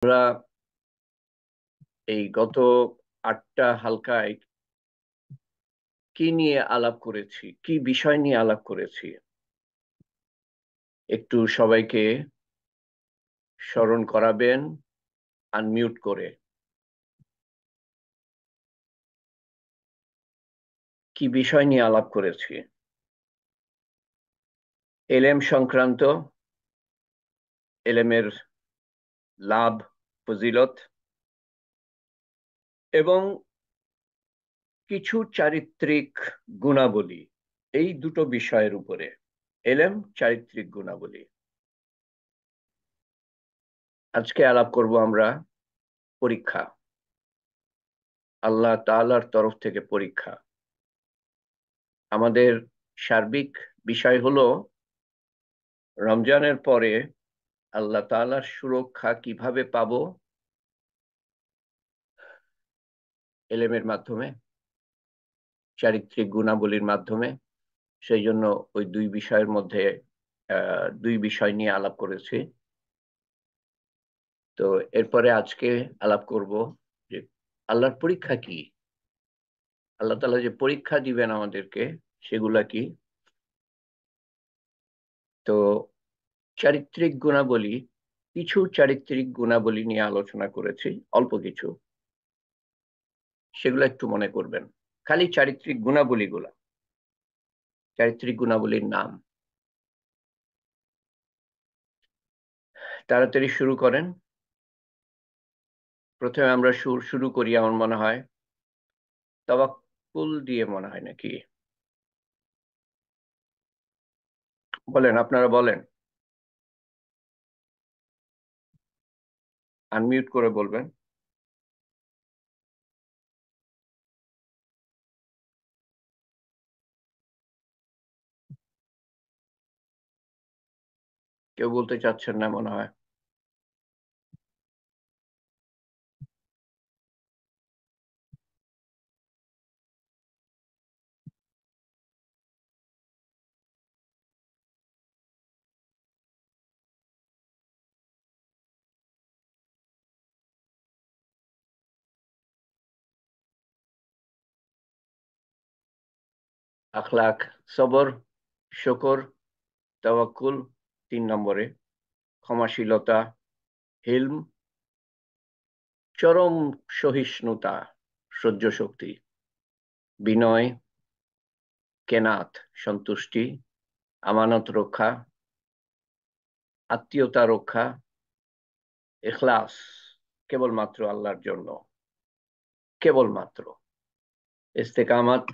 আমরা এই গত 8টা হালকায় কি নিয়ে আলাপ করেছি, কি বিষয় নিয়ে আলাপ করেছি, একটু সবাইকে স্মরণ করাবেন আনমিউট করে। কি বিষয় নিয়ে আলাপ করেছি? এলেম সংক্রান্ত, এলেমের লাভ, ফজিলত এবং কিছু চারিত্রিক গুণাবলী, এই দুটো বিষয়ের উপরে। এলেম, চারিত্রিক গুণাবলী। আজকে আলাপ করব আমরা পরীক্ষা, আল্লাহ তাআলার তরফ থেকে পরীক্ষা। আমাদের সার্বিক বিষয় হলো রমজানের পরে আল্লাহ তাআলার সুরক্ষা কিভাবে পাবো? এলেমের মাধ্যমে, চারিত্রিক গুণাবলীর মাধ্যমে। সেই জন্য ওই দুই বিষয়ের মধ্যে দুই বিষয় নিয়ে আলাপ করেছি। তো এরপরে আজকে আলাপ করব যে আল্লাহর পরীক্ষা কি, আল্লাহ তাআলা যে পরীক্ষা দিবেন আমাদেরকে সেগুলা কি। তো চারিত্রিক গুণাবলী, কিছু চারিত্রিক গুণাবলী নিয়ে আলোচনা করেছি, অল্প কিছু, সেগুলো একটু মনে করবেন। খালি চারিত্রিক গুণাবলীগুলা, চারিত্রিক গুণাবলীর নাম। তাড়াতাড়ি শুরু করেন। প্রথমে আমরা শুরু করি আমার মনে হয় তাওয়াক্কুল দিয়ে, মনে হয় নাকি? বলেন, আপনারা বলেন, আনমিউট করে বলবেন। কেউ বলতে চাচ্ছেন না মনে হয়। আখলাক, সবর, শুকর, তাওয়াক্কুল 3 নম্বরে। ক্ষমাশীলতা, হিলম, চরম সহিষ্ণুতা, সহ্য শক্তি। বিনয়, কেনাত, সন্তুষ্টি। আমানত রক্ষা, আত্মীয়তা রক্ষা। ইখলাস, কেবলমাত্র আল্লাহর জন্য, কেবলমাত্র। ইস্তেকামাত,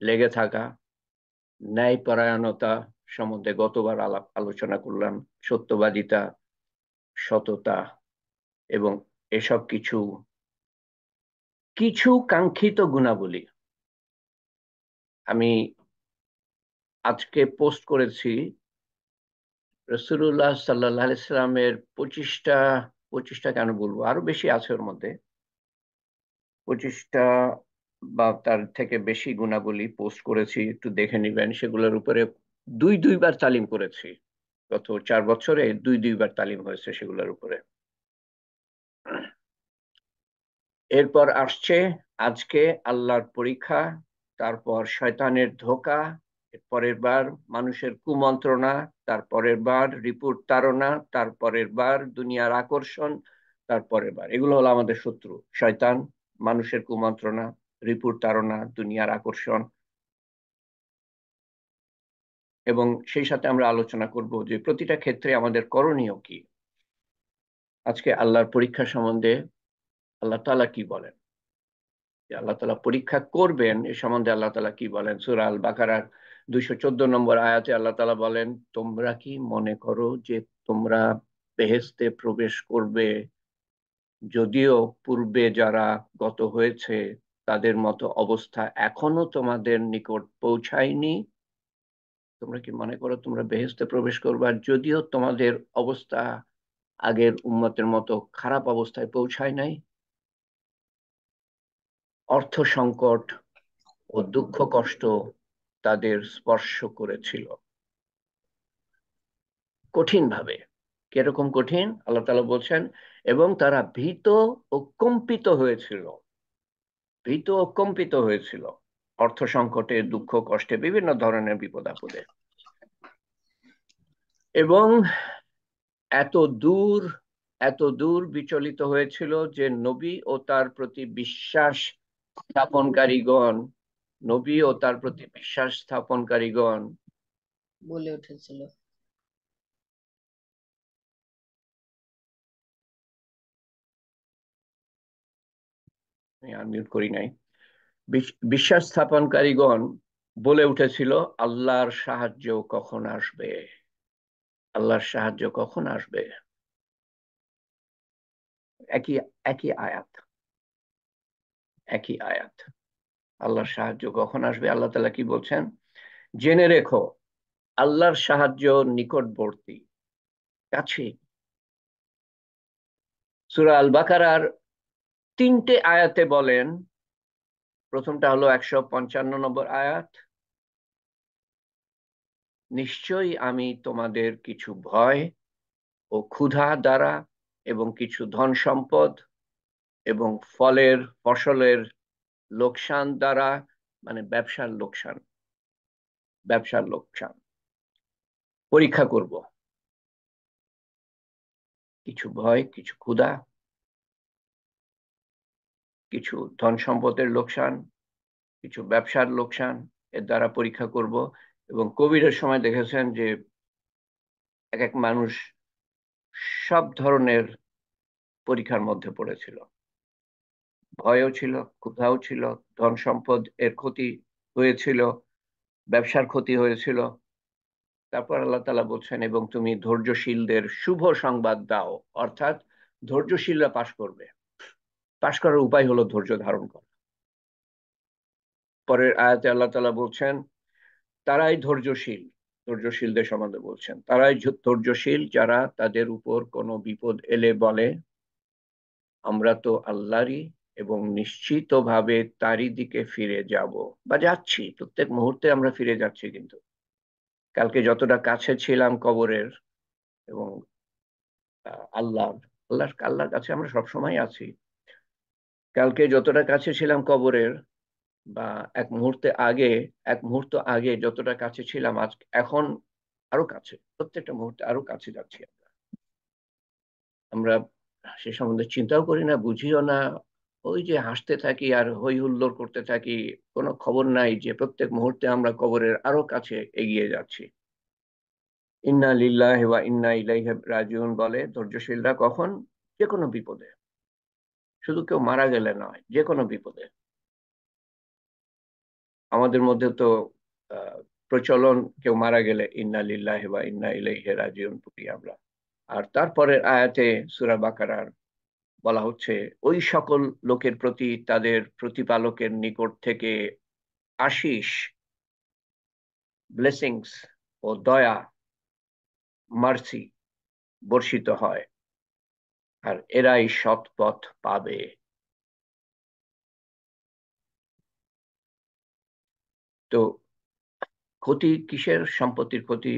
লেগে থাকা। ন্যায়পরায়ণতা সম্বন্ধে গতবার আলোচনা করলাম। সত্যবাদিতা, সততা এবং এসব কিছু কিছু কাঙ্ক্ষিত গুণাবলী। আমি আজকে পোস্ট করেছি রাসূলুল্লাহ সাল্লাল্লাহু আলাইহি সাল্লামের 25টা কেন বলবো, আরো বেশি আছে ওর মধ্যে। 25টা বা তার থেকে বেশি গুণাবলী পোস্ট করেছি, একটু দেখে নিবেন। সেগুলোর উপরে দুইবার তালিম করেছি। গত 4 বছরে দুইবার তালিম হয়েছে সেগুলোর উপরে। এরপর আসছে আজকে আল্লাহর পরীক্ষা, তারপর শয়তানের ধোঁকা, পরের বার মানুষের কুমন্ত্রণা, তারপরের বার রিপুর তাড়না, তারপরের বার দুনিয়ার আকর্ষণ, তারপরের বার। এগুলো হলো আমাদের শত্রু, শয়তান, মানুষের কুমন্ত্রণা, রিপুর তাড়না, দুনিয়ার আকর্ষণ। এবং সেই সাথে আমরা আলোচনা করব যে প্রতিটা ক্ষেত্রে আমাদের করণীয় কি। আজকে আল্লাহর পরীক্ষা সম্বন্ধে আল্লাহ তাআলা কি বলেন, যে আল্লাহ তাআলা পরীক্ষা করবেন এ সম্বন্ধে আল্লাহ তাআলা কি বলেন। সূরা আল বাকারার 214 নম্বর আয়াতে আল্লাহ তাআলা বলেন, তোমরা কি মনে করো যে তোমরা বেহেশতে প্রবেশ করবে, যদিও পূর্বে যারা গত হয়েছে তাদের মতো অবস্থা এখনো তোমাদের নিকট পৌঁছায়নি? তোমরা কি মনে করো তোমরা বেহেশতে প্রবেশ করবে, আর যদিও তোমাদের অবস্থা আগের উম্মতের মতো খারাপ অবস্থায় পৌঁছায় নাই? অর্থ সংকট ও দুঃখ কষ্ট তাদের স্পর্শ করেছিল কঠিন ভাবে। কিরকম কঠিন? আল্লাহ তাআলা বলছেন, এবং তারা ভীত ও কম্পিত হয়েছিল, ভীত ও কম্পিত হয়েছিল অর্থ সংকটে, দুঃখ কষ্টে, বিভিন্ন ধরনের বিপদ আপদে। এবং এত দূর এত দূর বিচলিত হয়েছিল যে নবী ও তার প্রতি বিশ্বাস স্থাপনকারীগণ, নবী ও তার প্রতি বিশ্বাস স্থাপনকারীগণ বলে উঠেছিল। আমি আনমিউট করি নাই, বিশ্বাস স্থাপনকারীগণ বলে উঠেছিল, আল্লাহর সাহায্য কখন আসবে, আল্লাহর সাহায্য কখন আসবে। একই একই আয়াত, একই আয়াত। আল্লাহর সাহায্য কখন আসবে, আল্লাহ তাআলা কি বলছেন? জেনে রেখো, আল্লাহর সাহায্য নিকটবর্তী, কাছে। সূরা আল বাকারার 3টে আয়াতে বলেন, প্রথমটা হলো 155 নম্বর আয়াত, নিশ্চয়ই আমি তোমাদের কিছু ভয় ও ক্ষুধা দ্বারা এবং কিছু ধন সম্পদ এবং ফসলের লোকসান দ্বারা, মানে ব্যবসার লোকসান, ব্যবসার লোকসান পরীক্ষা করব। কিছু ভয়, কিছু ক্ষুধা, কিছু ধন সম্পদের লোকসান, কিছু ব্যবসার লোকসান, এর দ্বারা পরীক্ষা করব। এবং কোভিডের সময় দেখেছেন যে এক এক মানুষ সব ধরনের পরীক্ষার মধ্যে পড়েছিল, ভয়ও ছিল, ক্ষুধাও ছিল, ধন সম্পদ এর ক্ষতি হয়েছিল, ব্যবসার ক্ষতি হয়েছিল। তারপর আল্লাহ তাআলা বলছেন, এবং তুমি ধৈর্যশীলদের শুভ সংবাদ দাও, অর্থাৎ ধৈর্যশীলরা পাশ করবে। পাশ করার উপায় হলো ধৈর্য ধারণ করা। পরের আয়াতে আল্লাহ তাআলা বলছেন, তারাই ধৈর্যশীল, ধৈর্যশীলদের সম্বন্ধে বলছেন, তারাই ধৈর্যশীল যারা তাদের উপর কোনো বিপদ এলে বলে, আমরা তো আল্লাহরই এবং নিশ্চিতভাবে তারই দিকে ফিরে যাব, বা যাচ্ছি, প্রত্যেক মুহূর্তে আমরা ফিরে যাচ্ছি। কিন্তু কালকে যতটা কাছে ছিলাম কবরের, এবং আল্লাহ আল্লাহর কাছে আমরা সবসময় আছি। কালকে যতটা কাছে ছিলাম কবরের, বা এক মুহূর্ত আগে যতটা কাছে ছিলাম, আজ এখন আরো কাছে, প্রত্যেকটা মুহূর্তে আরো কাছে যাচ্ছি আমরা। আমরা সে সম্বন্ধে চিন্তাও করি না, বুঝিও না। ওই যে হাসতে থাকি আর হই হুল্লোড় করতে থাকি, কোনো খবর নাই যে প্রত্যেক মুহূর্তে আমরা কবরের আরো কাছে এগিয়ে যাচ্ছি। ইন্না লিল্লাহি ওয়া ইন্না ইলাইহি রাজিউন বলে ধৈর্যশীলরা কখন? যে কোনো বিপদে, শুধু কেউ মারা গেলে নয়, যে কোনো বিপদে। আমাদের মধ্যে তো আহ, প্রচলন, কেউ মারা গেলে ইন্না লিল্লাহি ওয়া ইন্না ইলাইহি রাজিউন পড়ি আমরা। আর তারপরের আয়াতে সূরা বাকারার বলা হচ্ছে, ওই সকল লোকের প্রতি তাদের প্রতিপালকের নিকট থেকে আশিস, ব্লেসিংস ও দয়া, মার্সি বর্ষিত হয়, আর এরাই সৎ পথ পাবে। তো ক্ষতি কিসের? সম্পত্তির ক্ষতি,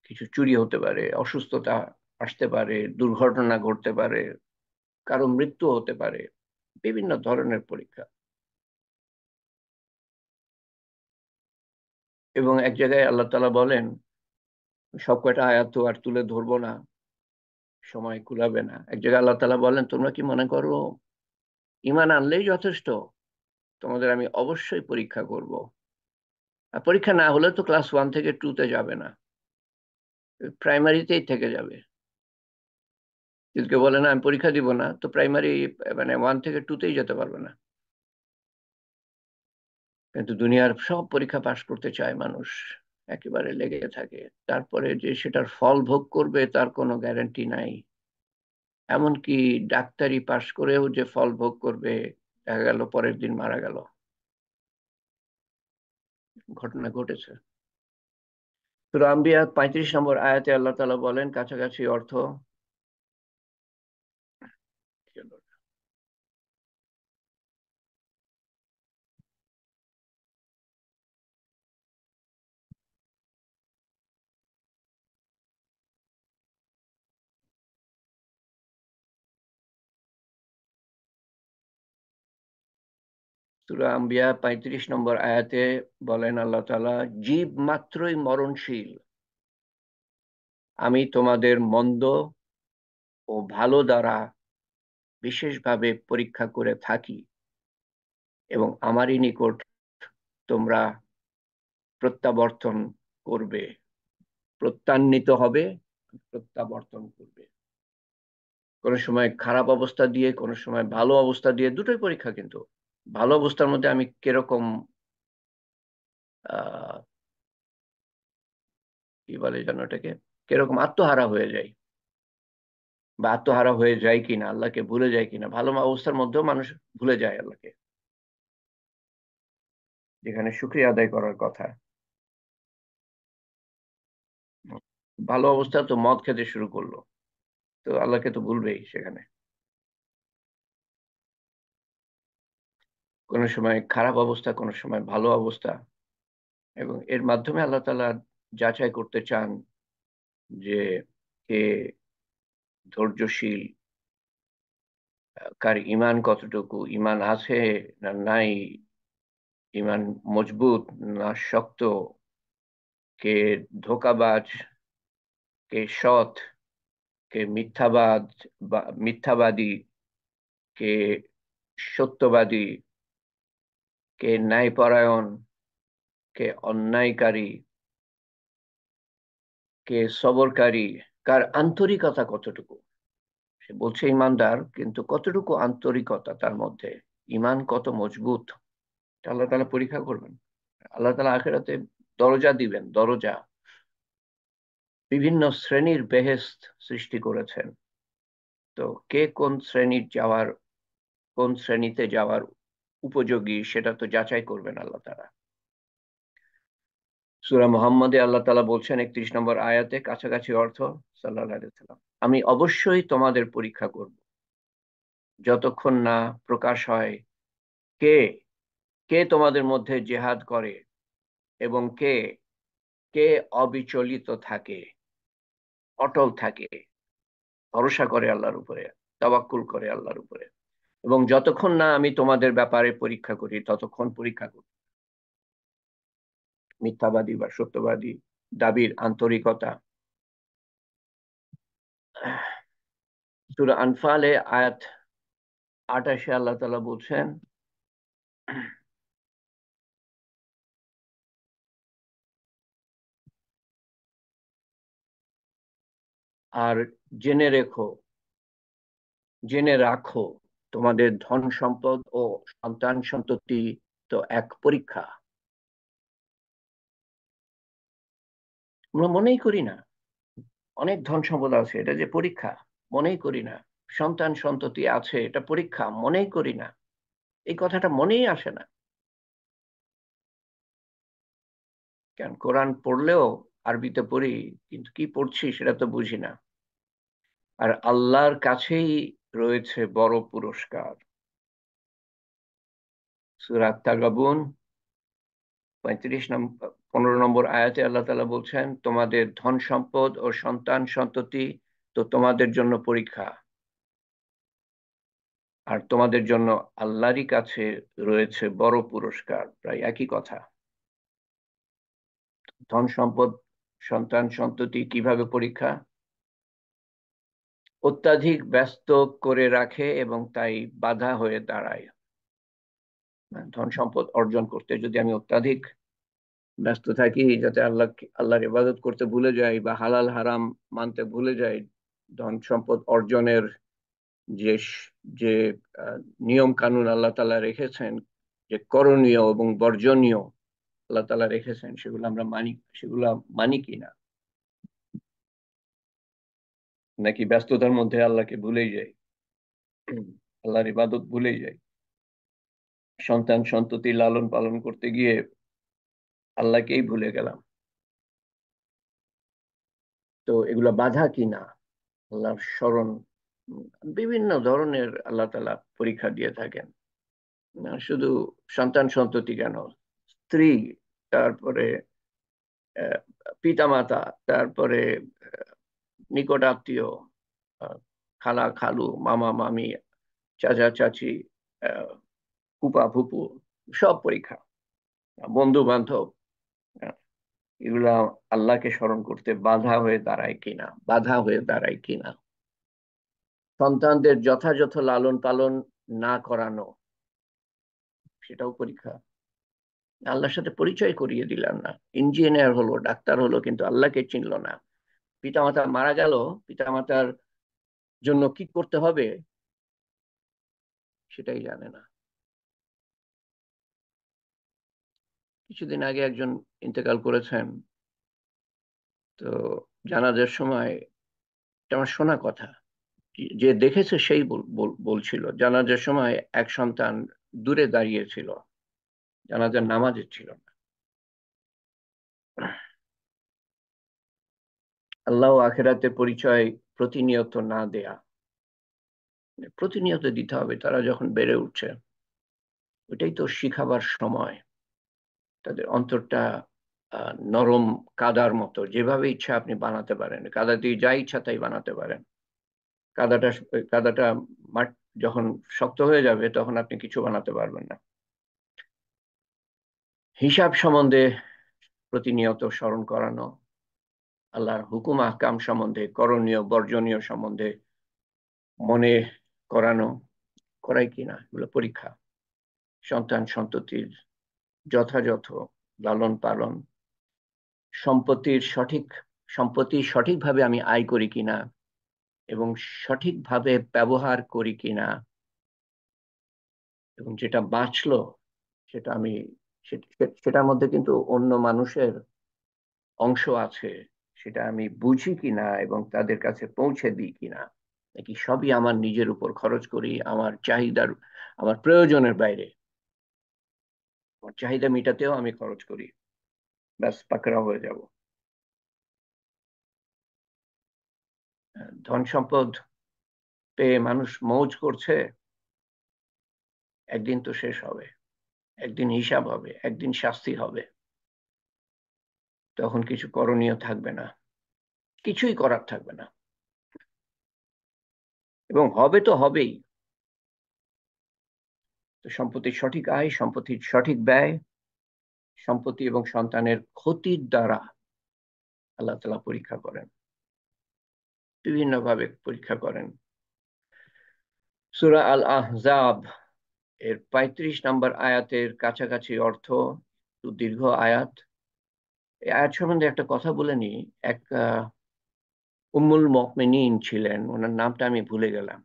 কিছু চুরি হতে পারে, অসুস্থতা আসতে পারে, দুর্ঘটনা ঘটতে পারে, কারো মৃত্যু হতে পারে, বিভিন্ন ধরনের পরীক্ষা। এবং এক জায়গায় আল্লাহ তাআলা বলেন, সব কয়টা আয়াত তো আর তুলে ধরবো না, সময় কুলাবে না। এক জায়গায় আল্লাহ তাআলা বলেন, তোমরা কি মনে করো ঈমান আনলেই যথেষ্ট? তোমাদের আমি অবশ্যই পরীক্ষা করব। আর পরীক্ষা না হলে তো ক্লাস 1 থেকে 2 তে যাবে না, প্রাইমারিতেই থেকে যাবে। যদি কেউ বলে না আমি পরীক্ষা দিব না, তো প্রাইমারি, মানে 1 থেকে 2 তেই যেতে পারবে না। কিন্তু দুনিয়ার সব পরীক্ষা পাশ করতে চায় মানুষ, একেবারে লেগে থাকে। তারপরে যে সেটার ফল ভোগ করবে তার কোনো গ্যারান্টি নাই। এমনকি ডাক্তারি পাশ করেও যে ফল ভোগ করবে, দেখা গেল পরের দিন মারা গেল, ঘটনা ঘটেছে। সূরা আম্বিয়া 35 নম্বর আয়াতে আল্লাহ তাআলা বলেন, কাছাকাছি অর্থ, সূরা আম্বিয়া 35 নম্বর আয়াতে বলেন আল্লাহ তাআলা, জীব মাত্রই মরণশীল, আমি তোমাদের মন্দ ও ভালো দ্বারা বিশেষভাবে পরীক্ষা করে থাকি এবং আমারই নিকট তোমরা প্রত্যাবর্তন করবে, প্রত্যান্বিত হবে, প্রত্যাবর্তন করবে। কোনো সময় খারাপ অবস্থা দিয়ে, কোনো সময় ভালো অবস্থা দিয়ে, দুটোই পরীক্ষা। কিন্তু ভালো অবস্থার মধ্যে আমি কিরকম আহ কি বলে যেন এটাকে, কিরকম আত্মহারা হয়ে যায়, বা আত্মহারা হয়ে যায় কিনা, আল্লাহকে ভুলে যায় কিনা। ভালো অবস্থার মধ্যেও মানুষ ভুলে যায় আল্লাহকে, যেখানে শুকরিয়া আদায় করার কথা। ভালো অবস্থা তো মদ খেতে শুরু করলো, তো আল্লাহকে তো ভুলবেই সেখানে। কোনো সময় খারাপ অবস্থা, কোনো সময় ভালো অবস্থা, এবং এর মাধ্যমে আল্লাহ তাআলা যাচাই করতে চান যে কে ধৈর্যশীল, কার ইমান কতটুকু, ইমান আছে না নাই, ইমান মজবুত না শক্ত, কে ধোঁকাবাজ, কে সৎ, কে মিথ্যাবাদী, কে সত্যবাদী, কে ন্যায়পরায়ণ, কে অন্যায়কারী, কে সবরকারী, কার আন্তরিকতা কতটুকু। সে বলছে ইমানদার, কিন্তু কতটুকু আন্তরিকতা তার মধ্যে, ইমান কত মজবুত, এটা আল্লাহ তাআলা পরীক্ষা করবেন। আল্লাহ তাআলা আখিরাতে দরজা দিবেন, দরজা। বিভিন্ন শ্রেণীর বেহেশত সৃষ্টি করেছেন। তো কে কোন শ্রেণীতে যাওয়ার উপযোগী, সেটা তো যাচাই করবেন আল্লাহ তাআলা। সূরা মুহাম্মদে আল্লাহ তাআলা বলছেন 31 নম্বর আয়াতে, কাছাকাছি অর্থ, সাল্লাল্লাহু আলাইহি ওয়াসাল্লাম, আমি অবশ্যই তোমাদের পরীক্ষা করব যতক্ষণ না প্রকাশ হয় কে কে তোমাদের মধ্যে জেহাদ করে এবং কে কে অবিচলিত থাকে, অটল থাকে, ভরসা করে আল্লাহর উপরে, তাওয়াক্কুল করে আল্লাহর উপরে। এবং যতক্ষণ না আমি তোমাদের ব্যাপারে পরীক্ষা করি, ততক্ষণ পরীক্ষা করি মিথ্যাবাদী বা সত্যবাদী দাবির আন্তরিকতা। সূরা আনফালে আয়াত 28 আল্লাহ তাআলা বলছেন, আর জেনে রেখো, জেনে রাখো, তোমাদের ধন সম্পদ ও সন্তান সন্ততি তো এক পরীক্ষা। আমরা মনেই করি না অনেক ধন সম্পদ আছে, এটা যে পরীক্ষা, মনেই করি না। সন্তান সন্ততি আছে, এটা পরীক্ষা, মনেই করি না। এই কথাটা মনেই আসে না। কেন, কোরআন পড়লেও আরবিতে পড়ি, কিন্তু কি পড়ছি সেটা তো বুঝি না। আর আল্লাহর কাছেই রয়েছে বড় পুরস্কার। সূরা তাগাবুন 15 নম্বর আয়াতে আল্লাহ তাআলা বলছেন, তোমাদের ধন সম্পদ ও সন্তান সন্ততি তো তোমাদের জন্য পরীক্ষা, আর তোমাদের জন্য আল্লাহরই কাছে রয়েছে বড় পুরস্কার। প্রায় একই কথা। ধন সম্পদ, সন্তান সন্ততি কিভাবে পরীক্ষা? অত্যাধিক ব্যস্ত করে রাখে এবং তাই বাধা হয়ে দাঁড়ায়। ধন সম্পদ অর্জন করতে যদি আমি অত্যাধিক ব্যস্ত থাকি, যাতে আল্লাহর ইবাদত করতে ভুলে যাই বা হালাল হারাম মানতে ভুলে যাই, ধন সম্পদ অর্জনের যে যে নিয়ম কানুন আল্লাহ তাআলা রেখেছেন, যে করণীয় এবং বর্জনীয় আল্লাহ তাআলা রেখেছেন, সেগুলো মানি কিনা, নাকি ব্যস্ততার মধ্যে আল্লাহকে ভুলেই যাই, আল্লাহর ইবাদত ভুলেই যাই, সন্তান সন্ততি লালন পালন করতে গিয়ে আল্লাহকেই ভুলে গেলাম। তো এগুলা বাধা কিনা আল্লাহর স্মরণ। বিভিন্ন ধরনের আল্লাহ তাআলা পরীক্ষা দিয়ে থাকেন। শুধু সন্তান সন্ততি কেন, স্ত্রী, তারপরে পিতামাতা, তারপরে নিকট আত্মীয়, আহ, খালা খালু, মামা মামি, চাচা চাচি, ফুপা ফুপু, সব পরীক্ষা, বন্ধু বান্ধব, এগুলা আল্লাহকে স্মরণ করতে বাধা হয়ে দাঁড়ায় কিনা, বাধা হয়ে দাঁড়ায় কিনা, সন্তানদের যথাযথ লালন পালন না করানো, সেটাও পরীক্ষা। আল্লাহর সাথে পরিচয় করিয়ে দিলাম না, ইঞ্জিনিয়ার হলো, ডাক্তার হলো, কিন্তু আল্লাহকে চিনলো না। পিতামাতা মারা গেল, পিতামাতার জন্য কি করতে হবে সেটাই জানে না। কিছুদিন আগে একজন ইন্তেকাল করেছেন, তো জানাজার সময়, এটা আমার শোনা কথা, যে দেখেছে সেই বলছিল জানাজার সময় এক সন্তান দূরে দাঁড়িয়েছিল, জানাজার নামাজে ছিল না। আল্লাহ ও আখেরাতে পরিচয় প্রতিনিয়ত না দেয়া, প্রতিনিয়ত দিতে হবে। তারা যখন বেড়ে উঠছে, ওইটাই তো শিখাবার সময়। তাদের অন্তরটা নরম কাদার মতো, যেভাবে ইচ্ছা আপনি বানাতে পারেন, কাদা দিয়ে যা ইচ্ছা তাই বানাতে পারেন। কাদাটা কাদাটা মাঠ যখন শক্ত হয়ে যাবে, তখন আপনি কিছু বানাতে পারবেন না। হিসাব সম্বন্ধে প্রতিনিয়ত স্মরণ করানো, আল্লাহর হুকুম আহকাম সম্বন্ধে, করণীয় বর্জনীয় সম্বন্ধে মনে করানো, করাই কিনা, এগুলো পরীক্ষা। সন্তান সন্ততির যথাযথ লালন পালন, সম্পত্তির সঠিক সম্পত্তি সঠিকভাবে আমি আয় করি কিনা এবং সঠিকভাবে ব্যবহার করি কিনা, এবং যেটা বাঁচলো সেটা আমি, সেটার মধ্যে কিন্তু অন্য মানুষের অংশ আছে, সেটা আমি বুঝি কিনা এবং তাদের কাছে পৌঁছে দিই কিনা, নাকি সবই আমার নিজের উপর খরচ করি, আমার চাহিদার, আমার প্রয়োজনের বাইরে, আমার চাহিদা মেটাতেও আমি খরচ করি, ব্যাস পাকড়াও হয়ে যাব। ধন সম্পদ পেয়ে মানুষ মৌজ করছে, একদিন তো শেষ হবে, একদিন হিসাব হবে, একদিন শাস্তি হবে, তখন কিছু করণীয় থাকবে না, কিছুই করার থাকবে না, এবং হবে তো হবেই। তো সম্পত্তির সঠিক আয়, সম্পত্তির সঠিক ব্যয়, সম্পত্তি এবং সন্তানের ক্ষতির দ্বারা আল্লাহ তাআলা পরীক্ষা করেন, বিভিন্ন ভাবে পরীক্ষা করেন। সূরা আল আহজাব এর 35 নম্বর আয়াতের কাছাকাছি অর্থ, একটু দীর্ঘ আয়াত। এই আয়াত সম্বন্ধে একটা কথা বলে নি। এক উম্মুল মুমিনিন ছিলেন, ওনার নামটা আমি ভুলে গেলাম।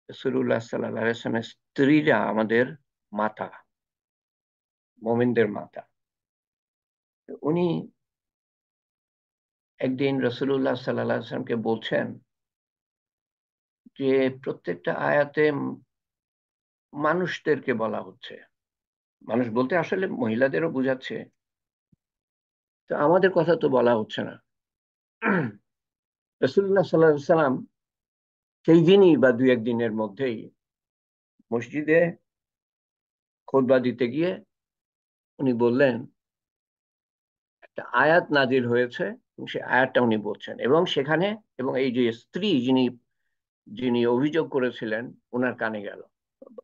রাসূলুল্লাহ সাল্লাল্লাহু আলাইহি ওয়াসাল্লামের স্ত্রীরা আমাদের মাতা, মুমিনদের মাতা। উনি একদিন রাসূলুল্লাহ সাল্লাল্লাহু আলাইহি ওয়াসাল্লামকে বলছেন যে প্রত্যেকটা আয়াতে মানুষদেরকে বলা হচ্ছে, মানুষ বলতে আসলে মহিলাদেরও বোঝাচ্ছে, তো আমাদের কথা তো বলা হচ্ছে না। রাসূলুল্লাহ সাল্লাল্লাহু আলাইহি ওয়াসাল্লাম সেই দিনই বা দুই একদিনের মধ্যেই মসজিদে খুতবা দিতে গিয়ে উনি বললেন, একটা আয়াত নাজিল হয়েছে, এবং সেই আয়াতটা উনি বলছেন, এবং সেখানে, এবং এই যে স্ত্রী যিনি যিনি অভিযোগ করেছিলেন, ওনার কানে গেল।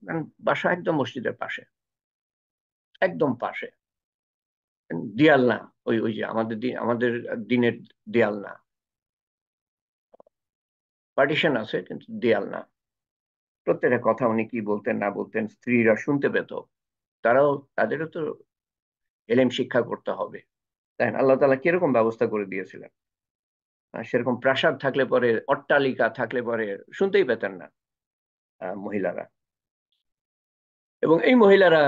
কারণ বাসা একদম মসজিদের পাশে, একদম পাশে, দেয়াল না, ওই ওই যে আমাদের দিনের দেয়াল না, পার্টিশন আছে কিন্তু দেয়াল না। প্রত্যেকটা কথা উনি কি বলতেন না বলতেন স্ত্রীরা শুনতে পেত। তারাও, তাদেরও তো এলেম শিক্ষা করতে হবে, তাই না? আল্লাহ তাআলা কিরকম ব্যবস্থা করে দিয়েছিলেন। সেরকম প্রাসাদ থাকলে পরে, অট্টালিকা থাকলে পরে শুনতেই পেতেন না মহিলারা। এবং এই মহিলারা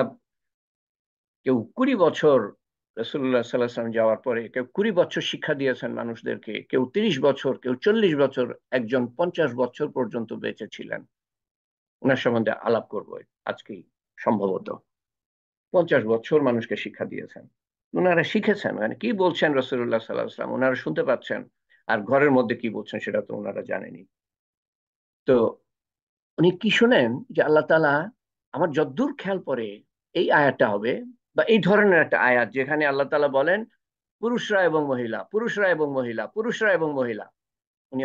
কেউ 20 বছর, রাসূলুল্লাহ সাল্লাল্লাহু আলাইহি ওয়াসাল্লাম যাওয়ার পরে কেউ 20 বছর শিক্ষা দিয়েছেন মানুষদেরকে, কেউ 30 বছর, কেউ 40 বছর, একজন 50 বছর পর্যন্ত বেঁচে ছিলেন। ওনার সম্বন্ধে আলাপ করবো আজকেই, সম্ভবত 50 বছর মানুষকে শিক্ষা দিয়েছেন। ওনারা শিখেছেন, মানে কি বলছেন রাসূলুল্লাহ সাল্লাল্লাহু আলাইহি ওয়াসাল্লাম, ওনারা শুনতে পাচ্ছেন, আর ঘরের মধ্যে কি বলছেন সেটা তো ওনারা জানেনি। তো উনি কি শুনেন যে আল্লাহ তাআলা, আমার যদ্দূর খেয়াল পড়ে, এই আয়াতটা হবে, বা এই ধরনের একটা আয়াত যেখানে আল্লাহ তাআলা বলেন পুরুষরা এবং মহিলা, পুরুষরা এবং মহিলা, পুরুষরা এবং মহিলা। উনি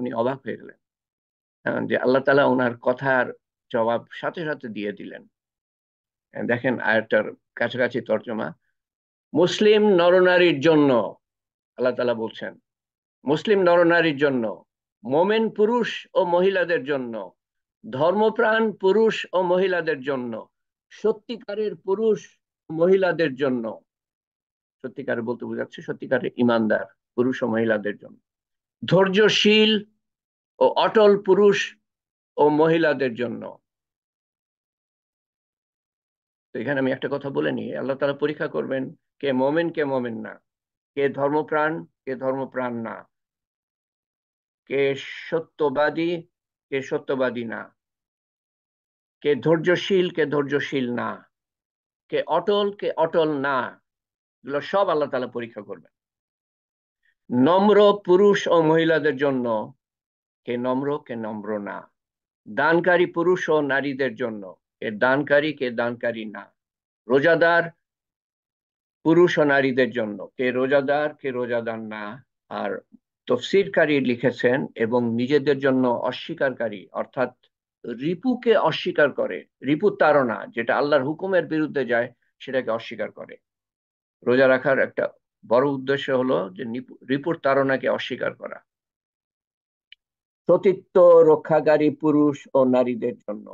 উনি অবাক হয়ে গেলেন, যে আল্লাহ তাআলা ওনার কথার জবাব সাথে সাথে দিয়ে দিলেন। দেখেন আয়াতটার কাছাকাছি তর্জমা, মুসলিম নরনারীর জন্য আল্লাহ তাআলা বলছেন, মুসলিম নরনারীর জন্য, মোমেন পুরুষ ও মহিলাদের জন্য, ধর্মপ্রাণ পুরুষ ও মহিলাদের জন্য, সত্যিকারের পুরুষ মহিলাদের জন্য, সত্যিকারের বলতে বোঝাচ্ছে সত্যিকারের ইমানদার পুরুষ ও মহিলাদের জন্য, ধৈর্যশীল ও অটল পুরুষ ও মহিলাদের জন্য। তো এখানে আমি একটা কথা বলে নিই, আল্লাহ তাআলা পরীক্ষা করবেন কে মোমেন কে মোমেন না, কে ধর্মপ্রাণ কে ধর্মপ্রাণ না, কে সত্যবাদী কে সত্যবাদী না, কে ধৈর্যশীল কে ধৈর্যশীল না, কে অটল কে অটল না। এগুলো সব আল্লাহ তাআলা পরীক্ষা করবেন। নম্র পুরুষ ও মহিলাদের জন্য, কে নম্র কে নম্র না, দানকারী পুরুষ ও নারীদের জন্য, কে দানকারী কে দানকারী না, রোজাদার পুরুষ ও নারীদের জন্য, কে রোজাদার কে রোজাদার না। আর তফসিরকারী লিখেছেন এবং নিজেদের জন্য অস্বীকারী, অর্থাৎ রিপুকে অস্বীকার করে, রিপুর তাড়না যেটা আল্লাহর হুকুমের বিরুদ্ধে যায় সেটাকে অস্বীকার করে। রোজা রাখার একটা বড় উদ্দেশ্য হলো যে রিপুর তাড়নাকে অস্বীকার করা। সতীত্ব রক্ষাকারী পুরুষ ও নারীদের জন্য,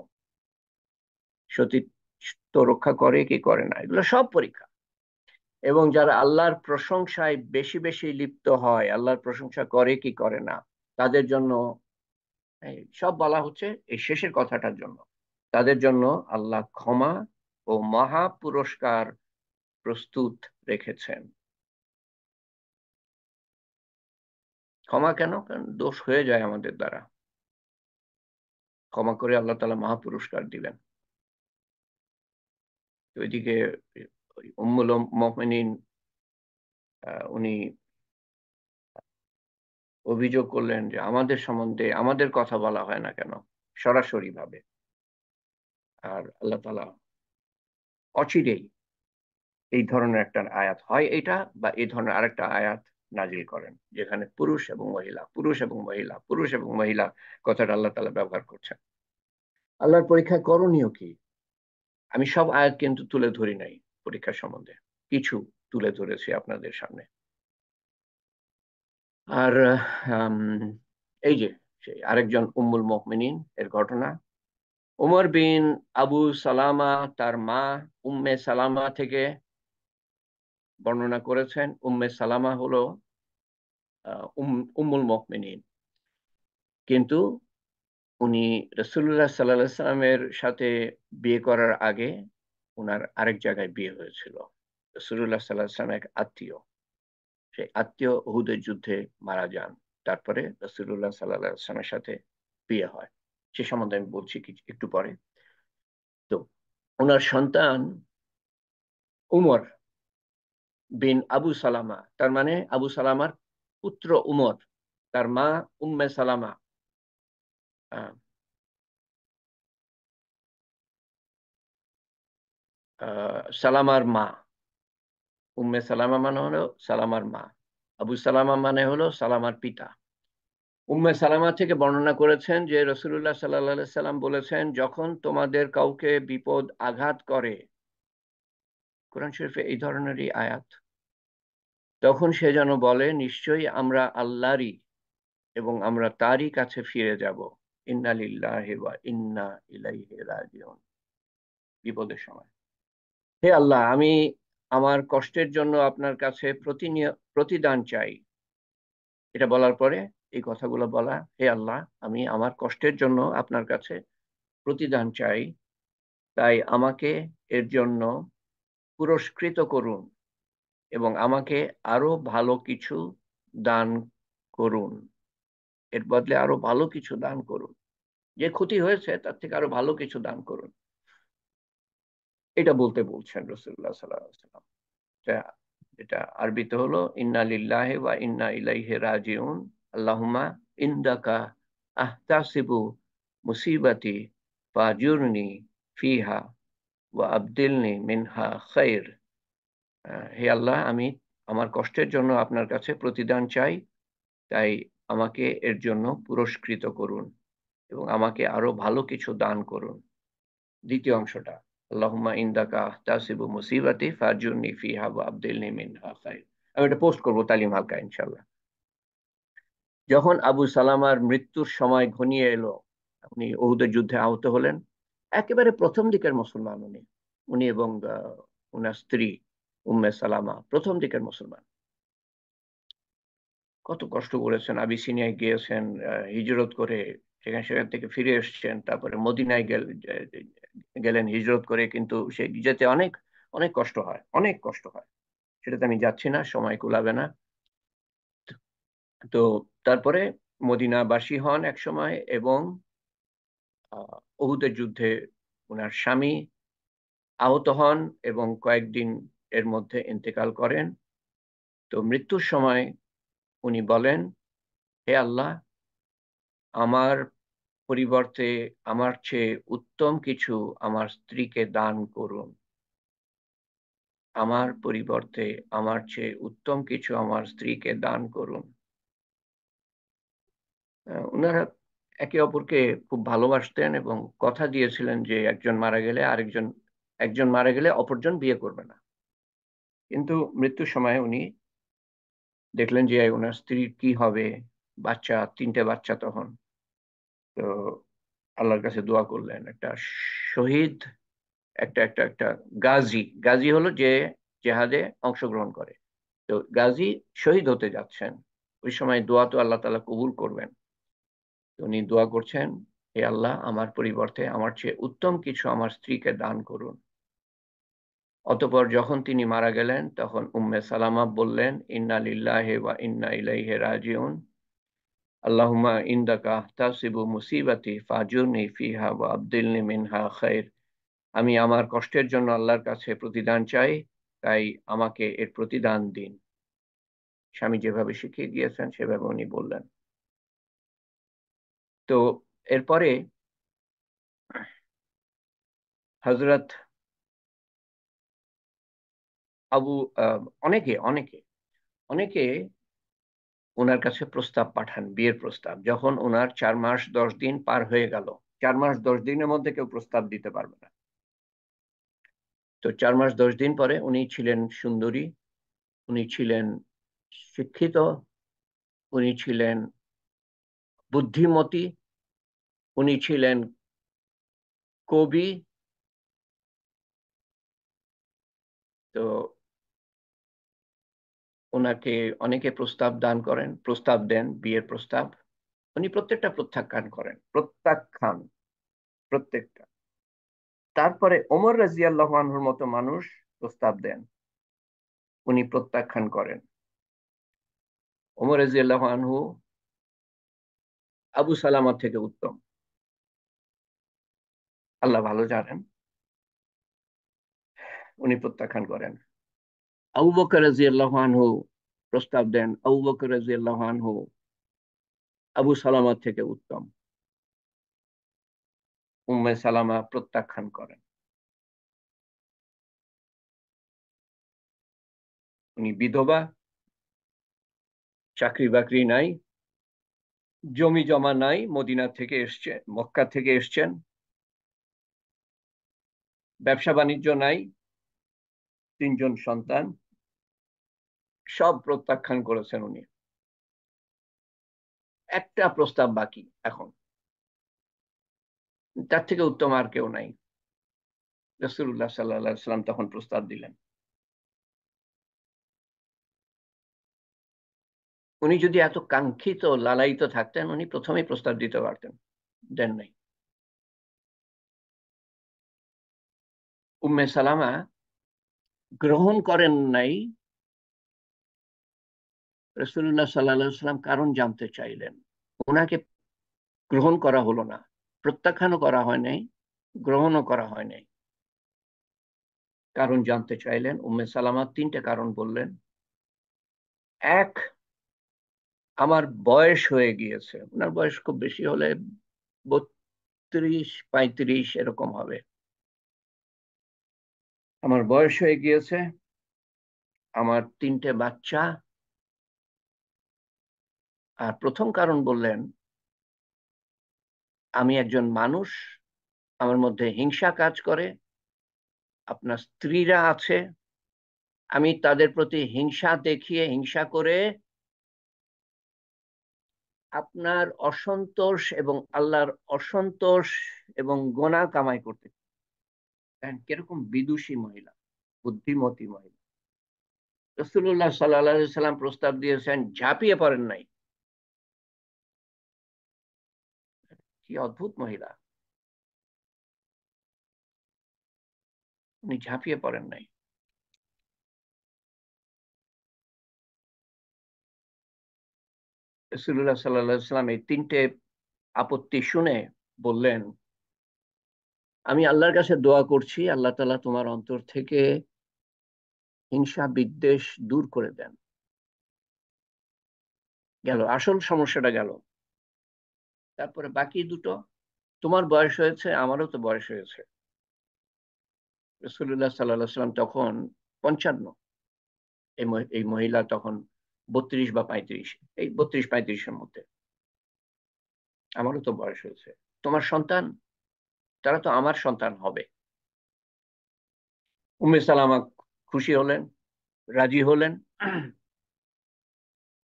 সতীত্ব রক্ষা করে কি করে না, এগুলো সব পরীক্ষা। এবং যারা আল্লাহর প্রশংসায় বেশি বেশি লিপ্ত হয়, আল্লাহর প্রশংসা করে কি করে না, তাদের জন্য এই সব বলা হচ্ছে এই শেষের কথাটার জন্য। তাদের জন্য আল্লাহ ক্ষমা ও মহা পুরস্কার প্রস্তুত রেখেছেন। ক্ষমা কেন? কারণ দোষ হয়ে যায় আমাদের দ্বারা, ক্ষমা করে আল্লাহ তাআলা মহা পুরস্কার দিবেন। তো এদিকে উম্মুল মুমিনিন উনি অভিযোগ করলেন যে আমাদের সম্বন্ধে আমাদের কথা বলা হয় না কেন সরাসরি ভাবে। আর আল্লাহ তাআলা অচিরেই এই ধরনের একটা আয়াত, হয় এটা বা এই ধরনের আরেকটা আয়াত নাজিল করেন যেখানে পুরুষ এবং মহিলা, পুরুষ এবং মহিলা, পুরুষ এবং মহিলা কথাটা আল্লাহ তাআলা ব্যবহার করছেন। আল্লাহর পরীক্ষা করণীয় কি? আমি সব আয়াত কিন্তু তুলে ধরি নাই পরীক্ষা সম্বন্ধে, কিছু তুলে ধরেছি আপনাদের সামনে। আর আম, এই যে সেই আরেকজন উম্মুল মুমিনিন এর ঘটনা, উমর বিন আবু সালামা তার মা উম্মে সালামা থেকে বর্ণনা করেছেন। উম্মে সালামা হলো উম্মুল মুমিনিন, কিন্তু উনি রাসূলুল্লাহ সাল্লাল্লাহু আলাইহি সাল্লামের সাথে বিয়ে করার আগে ওনার আরেক জায়গায় বিয়ে হয়েছিল। রাসূলুল্লাহ সাল্লাল্লাহু আলাইহি সাল্লাম এক আত্মীয়, সেই আত্মীয় উহুদের যুদ্ধে মারা যান, তারপরে রাসূলুল্লাহ সাল্লাল্লাহু আলাইহি সাল্লামের সাথে বিয়ে হয়। সে সম্বন্ধে আমি বলছি একটু পরে। তো ওনার সন্তান উমর বিন আবু সালামা, তার মানে আবু সালামার পুত্র উমর, তার মা উম্মে সালামা, আহ, সালামার মা। উম্মে সালামা মানে হলো সালামার মা, আবু সালামা মানে হলো সালামার পিতা। উম্মে সালামা থেকে বর্ণনা করেছেন যে রাসূলুল্লাহ সাল্লাল্লাহু আলাইহি সাল্লাম বলেছেন, যখন তোমাদের কাউকে বিপদ আঘাত করে, কোরআন শরীফে এই ধরনেরই আয়াত, তখন সে যেন বলে নিশ্চয়ই আমরা আল্লাহরই এবং আমরা তারই কাছে ফিরে যাব। ইন্না লিল্লাহি ওয়া ইন্না ইলাইহি রাজিউন। বিপদের সময় হে আল্লাহ, আমি আমার কষ্টের জন্য আপনার কাছে প্রতিদান চাই। এটা বলার পরে এই কথাগুলো বলা, হে আল্লাহ, আমি আমার কষ্টের জন্য আপনার কাছে প্রতিদান চাই, তাই আমাকে এর জন্য পুরস্কৃত করুন এবং আমাকে আরো ভালো কিছু দান করুন, এর বদলে আরো ভালো কিছু দান করুন, যে ক্ষতি হয়েছে তার থেকে আরো ভালো কিছু দান করুন। এটা বলতে বলছেন রাসূলুল্লাহ সাল্লাল্লাহু আলাইহি ওয়াসাল্লাম। এটা এটা আরবিতে হলো ইন্না লিল্লাহি ওয়া ইন্না ইলাইহি রাজিউন, আল্লাহুম্মা ইনদাকা আহতাসিবু মুসিবাতি ফাজুরনি ফিহা ওয়া আবদিলনি মিনহা খাইর। হে আল্লাহ, আমি আমার কষ্টের জন্য আপনার কাছে প্রতিদান চাই, তাই আমাকে এর জন্য পুরস্কৃত করুন এবং আমাকে আরো ভালো কিছু দান করুন। দ্বিতীয় অংশটা, আল্লাহুম্মা ইনদাকা তাসিবু মুসিবাতি ফাজুরনি ফিহা ওয়া আবদিলনি মিনহা খায়র। আমি এটা পোস্ট করবো তালিম হালকা ইনশাল্লাহ। যখন আবু সালামার মৃত্যুর সময় ঘনিয়ে এলো, উনি উহুদের যুদ্ধে আহত হলেন। একেবারে প্রথম দিকের মুসলমান উনি, উনি এবং উনার স্ত্রী উম্মে সালামা প্রথম দিকের মুসলমান। কত কষ্ট করেছেন, আবিসিনিয়ায় গিয়েছেন, হিজরত করে সেখান থেকে ফিরে এসেছেন, তারপরে মদিনায় গেলেন হিজরত করে। কিন্তু সে যেতে অনেক অনেক কষ্ট হয়, অনেক কষ্ট হয়। সেটাতে আমি যাচ্ছি না, সময় কুলাবে না। তো তারপরে মদিনাবাসী হন এক সময়, এবং উহুদের যুদ্ধে ওনার স্বামী আহত হন এবং কয়েকদিন এর মধ্যে ইন্তেকাল করেন। তো মৃত্যুর সময় উনি বলেন, হে আল্লাহ, আমার পরিবর্তে আমার চেয়ে উত্তম কিছু আমার স্ত্রীকে দান করুন। আমার পরিবর্তে আমার চেয়ে উত্তম কিছু আমার স্ত্রীকে দান করুন। ওনারা একে অপরকে খুব ভালোবাসতেন এবং কথা দিয়েছিলেন যে একজন মারা গেলে অপরজন বিয়ে করবে না। কিন্তু মৃত্যুর সময় উনি দেখলেন যে ওনার স্ত্রীর কি হবে, বাচ্চা, তিনটে বাচ্চা তখন। তো আল্লাহর কাছে দোয়া করলেন। একটা শহীদ, একটা একটা একটা গাজী, গাজী হলো যে জেহাদে অংশগ্রহণ করে। তো গাজী শহীদ হতে যাচ্ছেন, ওই সময় দোয়া তো আল্লাহ তাআলা কবুল করবেন। তো উনি দোয়া করছেন, হে আল্লাহ, আমার পরিবর্তে আমার চেয়ে উত্তম কিছু আমার স্ত্রীকে দান করুন। অতঃপর যখন তিনি মারা গেলেন, তখন উম্মে সালামা বললেন, ইন্না লিল্লাহি ওয়া ইন্না ইলাইহি রাজিউন, আল্লাহুম্মা ইনদাকা তাসিবু মুসিবাতি ফাজুরনি ফিহা ওয়া আবদিলনি মিনহা খায়র। আমি আমার কষ্টের জন্য আল্লাহর কাছে প্রতিদান চাই, তাই আমাকে এর প্রতিদান দিন। স্বামী যেভাবে শিখিয়ে গিয়েছেন সেভাবে উনি বললেন। তো এরপরে হযরত আবু অনেকে অনেকে অনেকে ওনার কাছে প্রস্তাব পাঠান, বিয়ের প্রস্তাব, যখন ওনার 4 মাস 10 দিন পার হয়ে গেল। 4 মাস 10 দিনের মধ্যে কেউ প্রস্তাব দিতে পারবে না। তো 4 মাস 10 দিন পরে উনি ছিলেন সুন্দরী, উনি ছিলেন শিক্ষিত, উনি ছিলেন বুদ্ধিমতী, উনি ছিলেন কবি। তো ওনাকে অনেকে প্রস্তাব দেন বিয়ের প্রস্তাব। উনি প্রত্যেকটা প্রত্যাখ্যান করেন, প্রত্যাখ্যান, প্রত্যেকটা। তারপরে ওমর রাদিয়াল্লাহু আনহুর মতো মানুষ প্রস্তাব দেন, উনি প্রত্যাখ্যান করেন। ওমর রাদিয়াল্লাহু আনহু আবু সালামা থেকে উত্তম, আল্লাহ ভালো জানেন, উনি প্রত্যাখ্যান করেন। আবু বকর রাদিয়াল্লাহু আনহু প্রস্তাব দেন, আবু বকর রাদিয়াল্লাহু আনহু আবু সালামা থেকে উত্তম, উম্মে সালামা প্রত্যাখ্যান করেন। উনি বিধবা, চাকরি বাকরি নাই, জমি জমা নাই, মদিনা থেকে এসছে, মক্কা থেকে এসছেন, ব্যবসা বাণিজ্য নাই, 3 জন সন্তান, সব প্রত্যাখ্যান করেছেন উনি। একটা প্রস্তাব বাকি এখন, তার থেকে উত্তম আর কেউ নাই। রাসূলুল্লাহ সাল্লাল্লাহু আলাইহি ওয়াসাল্লাম তখন প্রস্তাব দিলেন। উনি যদি এত কাঙ্ক্ষিত লালায়িত থাকতেন, উনি প্রথমেই প্রস্তাব দিতে পারতেন, দেন নাই। উম্মে সালামা গ্রহণ করেন নাই। রাসূলুল্লাহ সাল্লাল্লাহু আলাইহি ওয়াসাল্লাম কারণ জানতে চাইলেন, ওনাকে গ্রহণ করা হলো না, প্রত্যাখ্যানও করা হয় নাই, গ্রহণও করা হয় নাই। কারণ জানতে চাইলেন, উম্মে সালামা 3টে কারণ বললেন। এক, আমার বয়স হয়ে গিয়েছে। ওনার বয়স খুব বেশি হলে 32 35 এরকম হবে। আমার বয়স হয়ে গিয়েছে, আমার 3টে বাচ্চা। আর প্রথম কারণ বললেন, আমি একজন মানুষ, আমার মধ্যে হিংসা কাজ করে, আপনার স্ত্রীরা আছে, আমি তাদের প্রতি হিংসা দেখিয়ে, হিংসা করে আপনার অসন্তোষ এবং আল্লাহর অসন্তোষ এবং গোনা কামাই করতে। কিরকম বিদুষী মহিলা, বুদ্ধিমতী মহিলা! রাসূলুল্লাহ সাল্লাল্লাহু আলাইহি সাল্লাম প্রস্তাব দিয়েছেন, ঝাঁপিয়ে পড়েন নাই। কি অদ্ভুত মহিলা! উনি ঝাঁপিয়ে পড়েন নাই। রাসূলুল্লাহ সাল্লাল্লাহু আলাইহি সাল্লাম এই তিনটে আপত্তি শুনে বললেন, আমি আল্লাহর কাছে দোয়া করছি, আল্লাহ তাআলা তোমার অন্তর থেকে হিংসা বিদ্বেষ দূর করে দেন। গেল, আসল সমস্যাটা গেল। তারপরে বাকি দুটো, তোমার বয়স হয়েছে, আমারও তো বয়স হয়েছে। রাসূলুল্লাহ সাল্লাল্লাহু আলাইহি সাল্লাম তখন 55, এই মহিলা তখন 32 বা 35, এই 32-35-এর মধ্যে। আমারও তো বয়স হয়েছে, তোমার সন্তান, তারা তো আমার সন্তান হবে। উম্মে সালামা খুশি হলেন, রাজি হলেন।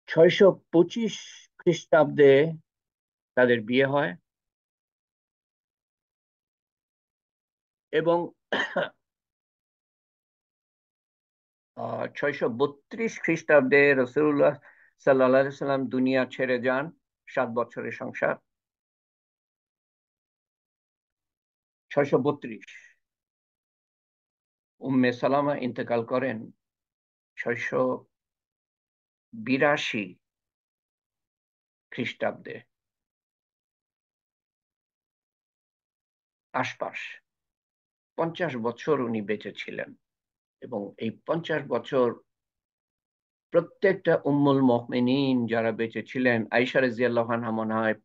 625 খ্রিস্টাব্দে তাদের বিয়ে হয়, এবং 632 খ্রিস্টাব্দে রসুল্লাহ সাল্লাল্লাহু সাল্লাম দুনিয়া ছেড়ে যান। 7 বছরের সংসার। 632। উম্মে সালামা ইন্তেকাল করেন 682 খ্রিস্টাব্দে আশপাশ। 50 বছর উনি বেঁচে ছিলেন, এবং এই 50 বছর প্রত্যেকটা উম্মুল মুমিনিন যারা বেঁচে ছিলেন, আয়েশা রাদিয়াল্লাহু আনহা মনে হয়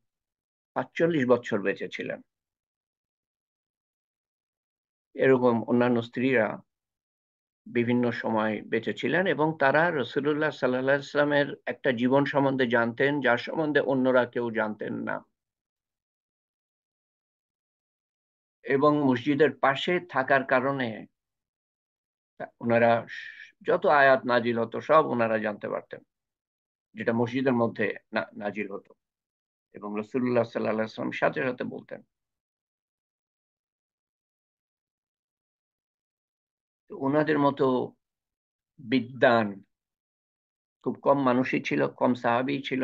45 বছর বেঁচে ছিলেন। এরকম অন্যান্য স্ত্রীরা বিভিন্ন সময় বেঁচে ছিলেন, এবং তারা রাসূলুল্লাহ সাল্লাল্লাহু আলাইহি ওয়াসাল্লামের একটা জীবন সম্বন্ধে জানতেন, যার সম্বন্ধে অন্যরা কেউ জানতেন না। এবং মসজিদের পাশে থাকার কারণে ওনারা যত আয়াত নাজিল হতো সব ওনারা জানতে পারতেন, যেটা মসজিদের মধ্যে নাজিল হতো, এবং রাসূলুল্লাহ সাল্লাল্লাহু আলাইহি ওয়াসাল্লাম সাথে সাথে বলতেন। তো ওনাদের মতো বিদ্বান খুব কম মানুষই ছিল, কম সাহাবী ছিল।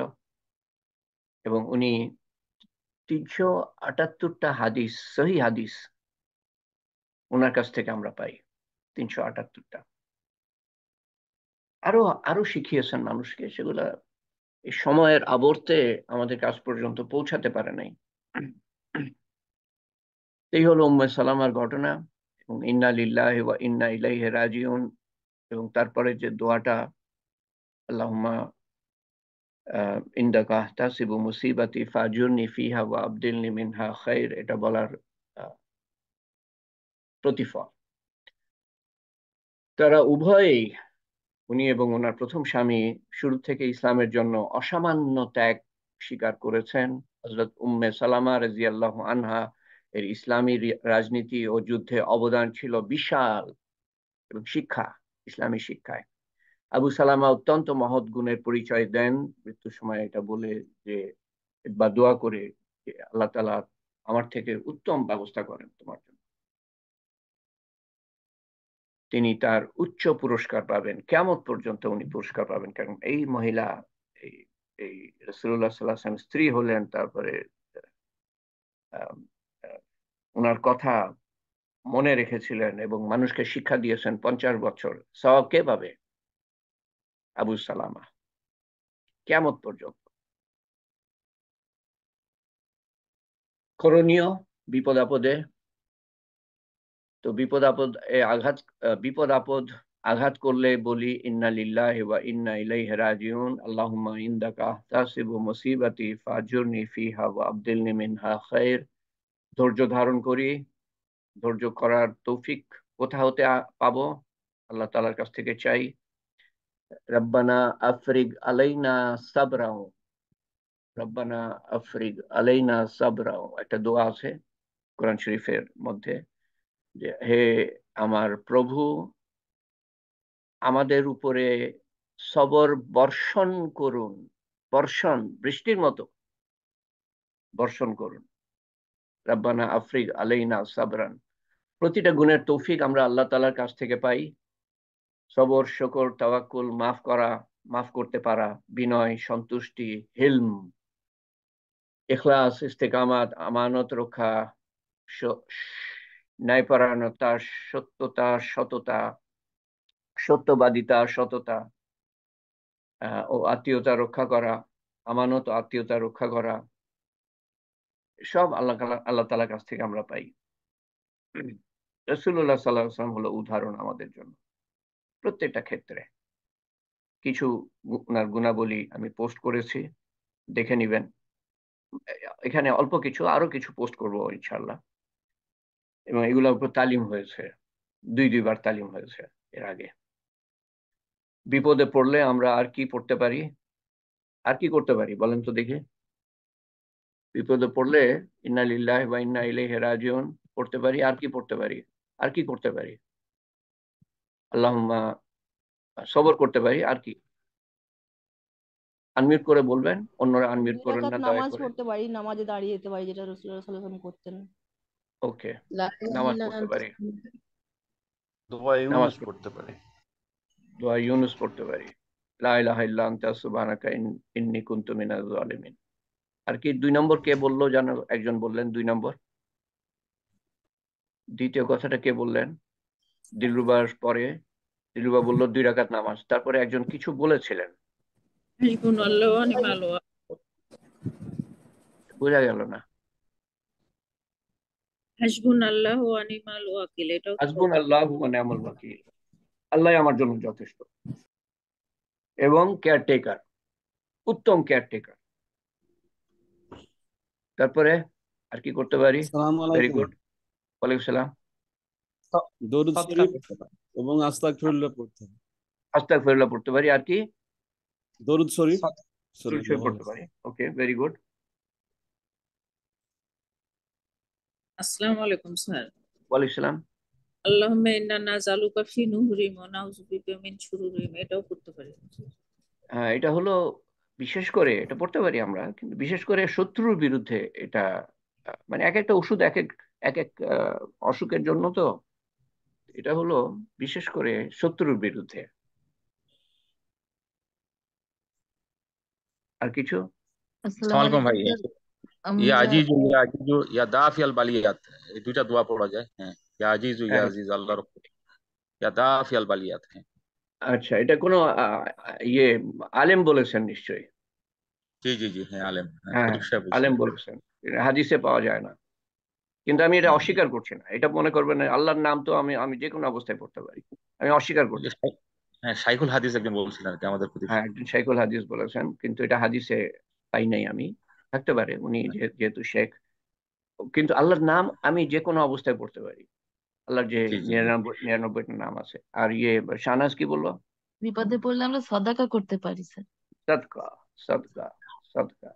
এবং উনি 378টা হাদিস, সহি হাদিস ওনার কাছ থেকে আমরা পাই। 378টা। আরো আরো শিখিয়েছেন মানুষকে, সেগুলা এই সময়ের আবর্তে আমাদের কাছ পর্যন্ত পৌঁছাতে পারে নাই। এই হলো উম্মে সালামার ঘটনা। এবং ইন্না লিল্লাহি ওয়া ইন্না ইলাইহি রাজিউন, এবং তারপরে যে দোয়াটা, আল্লাহুম্মা ইনদাকা তাসিবু মুসিবাতি ফাজুরনি ফিহা ওয়া আবদিলনি মিনহা খাইর, এটা বলার প্রতিফল। তারা উভয়েই, উনি এবং ওনার প্রথম স্বামী, শুরু থেকে ইসলামের জন্য অসামান্য ত্যাগ স্বীকার করেছেন। হযরত উম্মে সালামা রাদিয়াল্লাহু আনহা এর ইসলামী রাজনীতি ও যুদ্ধে অবদান ছিল বিশাল, এবং ইসলামী শিক্ষায় আবু সালামা অত্যন্ত মহৎ গুণের পরিচয় দেন। মৃত্যুর সময় এটা বলে যে, বা দোয়া করে যে, আল্লাহ তাআলা আমার থেকে উত্তম ব্যবস্থা করেন তোমার জন্য। তিনি তার উচ্চ পুরস্কার পাবেন, কিয়ামত পর্যন্ত উনি পুরস্কার পাবেন, কারণ এই মহিলা এই এই রাসূলুল্লাহ সাল্লাল্লাহু আলাইহি ওয়াসাল্লাম স্ত্রী হলেন, তারপরে আহ, আহ, ওনার কথা মনে রেখেছিলেন এবং মানুষকে শিক্ষা দিয়েছেন 50 বছর। সওয়াব কে পাবে? আবু সালামা, কিয়ামত পর্যন্ত। করণীয় বিপদ আপদে, তো বিপদ আপদ এ আঘাত, বিপদ আপদ আঘাত করলে বলি, ইন্না লিল্লাহি ওয়া ইন্না ইলাইহি রাজিউন, আল্লাহুম্মা ইনদাকা তাসিবু মুসিবাতি ফাজুরনি ফিহা ওয়া আবদিলনি মিনহা খাইর। ধৈর্য ধারণ করি, ধৈর্য করার তৌফিক কোথা হতে পাবো? আল্লাহ তাআলার কাছ থেকে চাই। রব্বানা আফরিগ আলাইনা সাবরাও, রব্বানা আফরিগ আলাইনা সাবরাও, একটা দোয়া আছে কোরআন শরীফের মধ্যে, যে হে আমার প্রভু আমাদের উপরে সবর বর্ষণ করুন, বর্ষণ বৃষ্টির মতো বর্ষণ করুন। রাব্বানা আফরিগ আলাইনা সাবরান। প্রতিটা গুণের তৌফিক আমরা আল্লাহ তাআলার কাছ থেকে পাই। সবর, শুকর, তাওয়াক্কুল, মাফ করা, মাফ করতে পারা, বিনয়, সন্তুষ্টি, হিলম, ইখলাস, ইস্তেকামাত, আমানত রক্ষা, স- ন্যায়পরায়ণতা, সত্যতা, সততা, সত্যবাদিতা, সততা, ও আত্মীয়তা রক্ষা করা, আমানত ও আত্মীয়তা রক্ষা করা, সব আল্লাহ তাআলার কাছ থেকে আমরা পাই। রাসূলুল্লাহ সাল্লাল্লাহু আলাইহি ওয়াসাল্লাম হলো উদাহরণ আমাদের জন্য প্রত্যেকটা ক্ষেত্রে। কিছু ওনার গুণাবলী আমি পোস্ট করেছি, দেখে নিবেন। এখানে অল্প কিছু, আরো কিছু পোস্ট করব ইনশাআল্লাহ। এবং এগুলোর উপর তালিম হয়েছে, দুইবার তালিম হয়েছে এর আগে। বিপদে পড়লে আমরা আর কি পড়তে পারি, আর কি করতে পারি বলেন তো দেখি। বিপদে পড়লে ইন্না লিল্লাহি ওয়া ইন্না ইলাইহি রাজিউন পড়তে পারি, আর কি পড়তে পারি, আর কি করতে পারি? আল্লাহুম্মা, সবর করতে পারি, আর কি? আনমিউট করে বলবেন, অন্যরা আনমিউট দুই করেন রাকাত না দয়া নামাজ করে। পড়তে পারি, নামাজে দাঁড়িয়ে যেতে পারি, যেটা রাসূলুল্লাহ সাল্লাল্লাহু আলাইহি ওয়াসাল্লাম করতেন। ওকে, লা ইলাহা নামাজ ইল্লা পড়তে আনতা পারি, দোয়া নামাজ ইউনুস পড়তে পারে। দোয়া ইউনুস পড়তে পারি, লা ইলাহা ইল্লা আনতা সুবহানাকা ইন্নী কুনতু মিনাজ জালিমিন। আর কি 2 নম্বর কে বললো জানো? একজন বললেন 2 নম্বর। দ্বিতীয় কথাটা কে বললেন? দিলরুবার পরে দিলরুবা বলল 2 রাকাত নামাজ, তারপরে একজন কিছু বলেছিলেন, হাসবুনাল্লাহু ওয়া নি'মাল ওয়াকিল। বোঝা গেল না। হাসবুনাল্লাহু ওয়া নি'মাল ওয়াকিল, এটাও তো হাসবুন পড়তে আল্লাহু ওয়া নি'মাল ওয়াকিল, আল্লাহ আমার জন্য যথেষ্ট। এবং কেয়ারটেকার, উত্তম কেয়ারটেকার। তারপরে আর কি করতে পারি? আসসালামু ভেরি আলাইকুম। গুড। ওয়ালাইকুম সালাম। দরুদ সৎকার শরীফ করতে পারে। এবং আস্তাগফিরুল্লাহ পড়তে হবে। আস্তাগফিরুল্লাহ পড়তে পারি, আর কি? দরুদ শরীফ সৎ- দুরূদ শরীফ সাল্লাল্লাহু পড়তে আলাইহি পারি। ওকে, ভেরি গুড। আসসালামু আলাইকুম স্যার। ওয়ালাইকুম সালাম। আল্লাহুম্মা ইন্না নাজালুকা ফি নুহুরিম ওয়া নাউযু বিকা মিন শুরুরিম, এটাও পড়তে পারি। হ্যাঁ, এটা হলো বিশেষ করে, এটা পড়তে পারি আমরা, কিন্তু বিশেষ করে শত্রুর বিরুদ্ধে এটা। মানে এক একটা ওষুধ এক এক এক এক অসুখের জন্য তো। এটা হলো বিশেষ করে শত্রুর বিরুদ্ধে। আর কিছু? আসসালামু সালামালাইকুম আলাইকুম ভাই। স্যার। ইয়া আমরা আজিজু ইয়া আজিজু ইয়া দাফিয়াল বালিয়াত, এই দুইটা দোয়া পড়া যায়। হ্যাঁ, ইয়া আজিজু ইয়া হ্যাঁ, আজিজ আল্লাহর ইয়া দাফিয়াল বালিয়াত। হ্যাঁ আচ্ছা, এটা কোনো ইয়ে আলেম বলেছেন নিশ্চয়ই? জি জি জি, হ্যাঁ আলেম, হ্যাঁ হ্যাঁ, খতিব সাহেব বলছেন। আলেম বলেছেন। এটা হাদিসে পাওয়া যায় না, কিন্তু আমি এটা হুম, হুম। অস্বীকার করছি না। এটা মনে করবেন না, আল্লাহর নাম তো আমি আমি যে কোনো অবস্থায় পড়তে পারি, আমি অস্বীকার এটা করছি না। হ্যাঁ, শাইখুল হাদিস একজন বলছিলেন আর কি, আমাদের খতিব হ্যাঁ, সাহেব। একজন শাইখুল হাদিস বলেছেন, কিন্তু এটা হাদিসে পাই নাই আমি। থাকতে পারে উনি যেহেতু শেখ। কিন্তু আল্লাহর নাম আমি যে কোনো অবস্থায় পড়তে পারি। আল্লাহর যে জি জি জি। 99টা নাম আছে। আর ইয়ে শাহনাজ কি বললো? বিপদে পড়লে আমরা সদাকা করতে পারি স্যার। সদকা, সদকা, সদকা।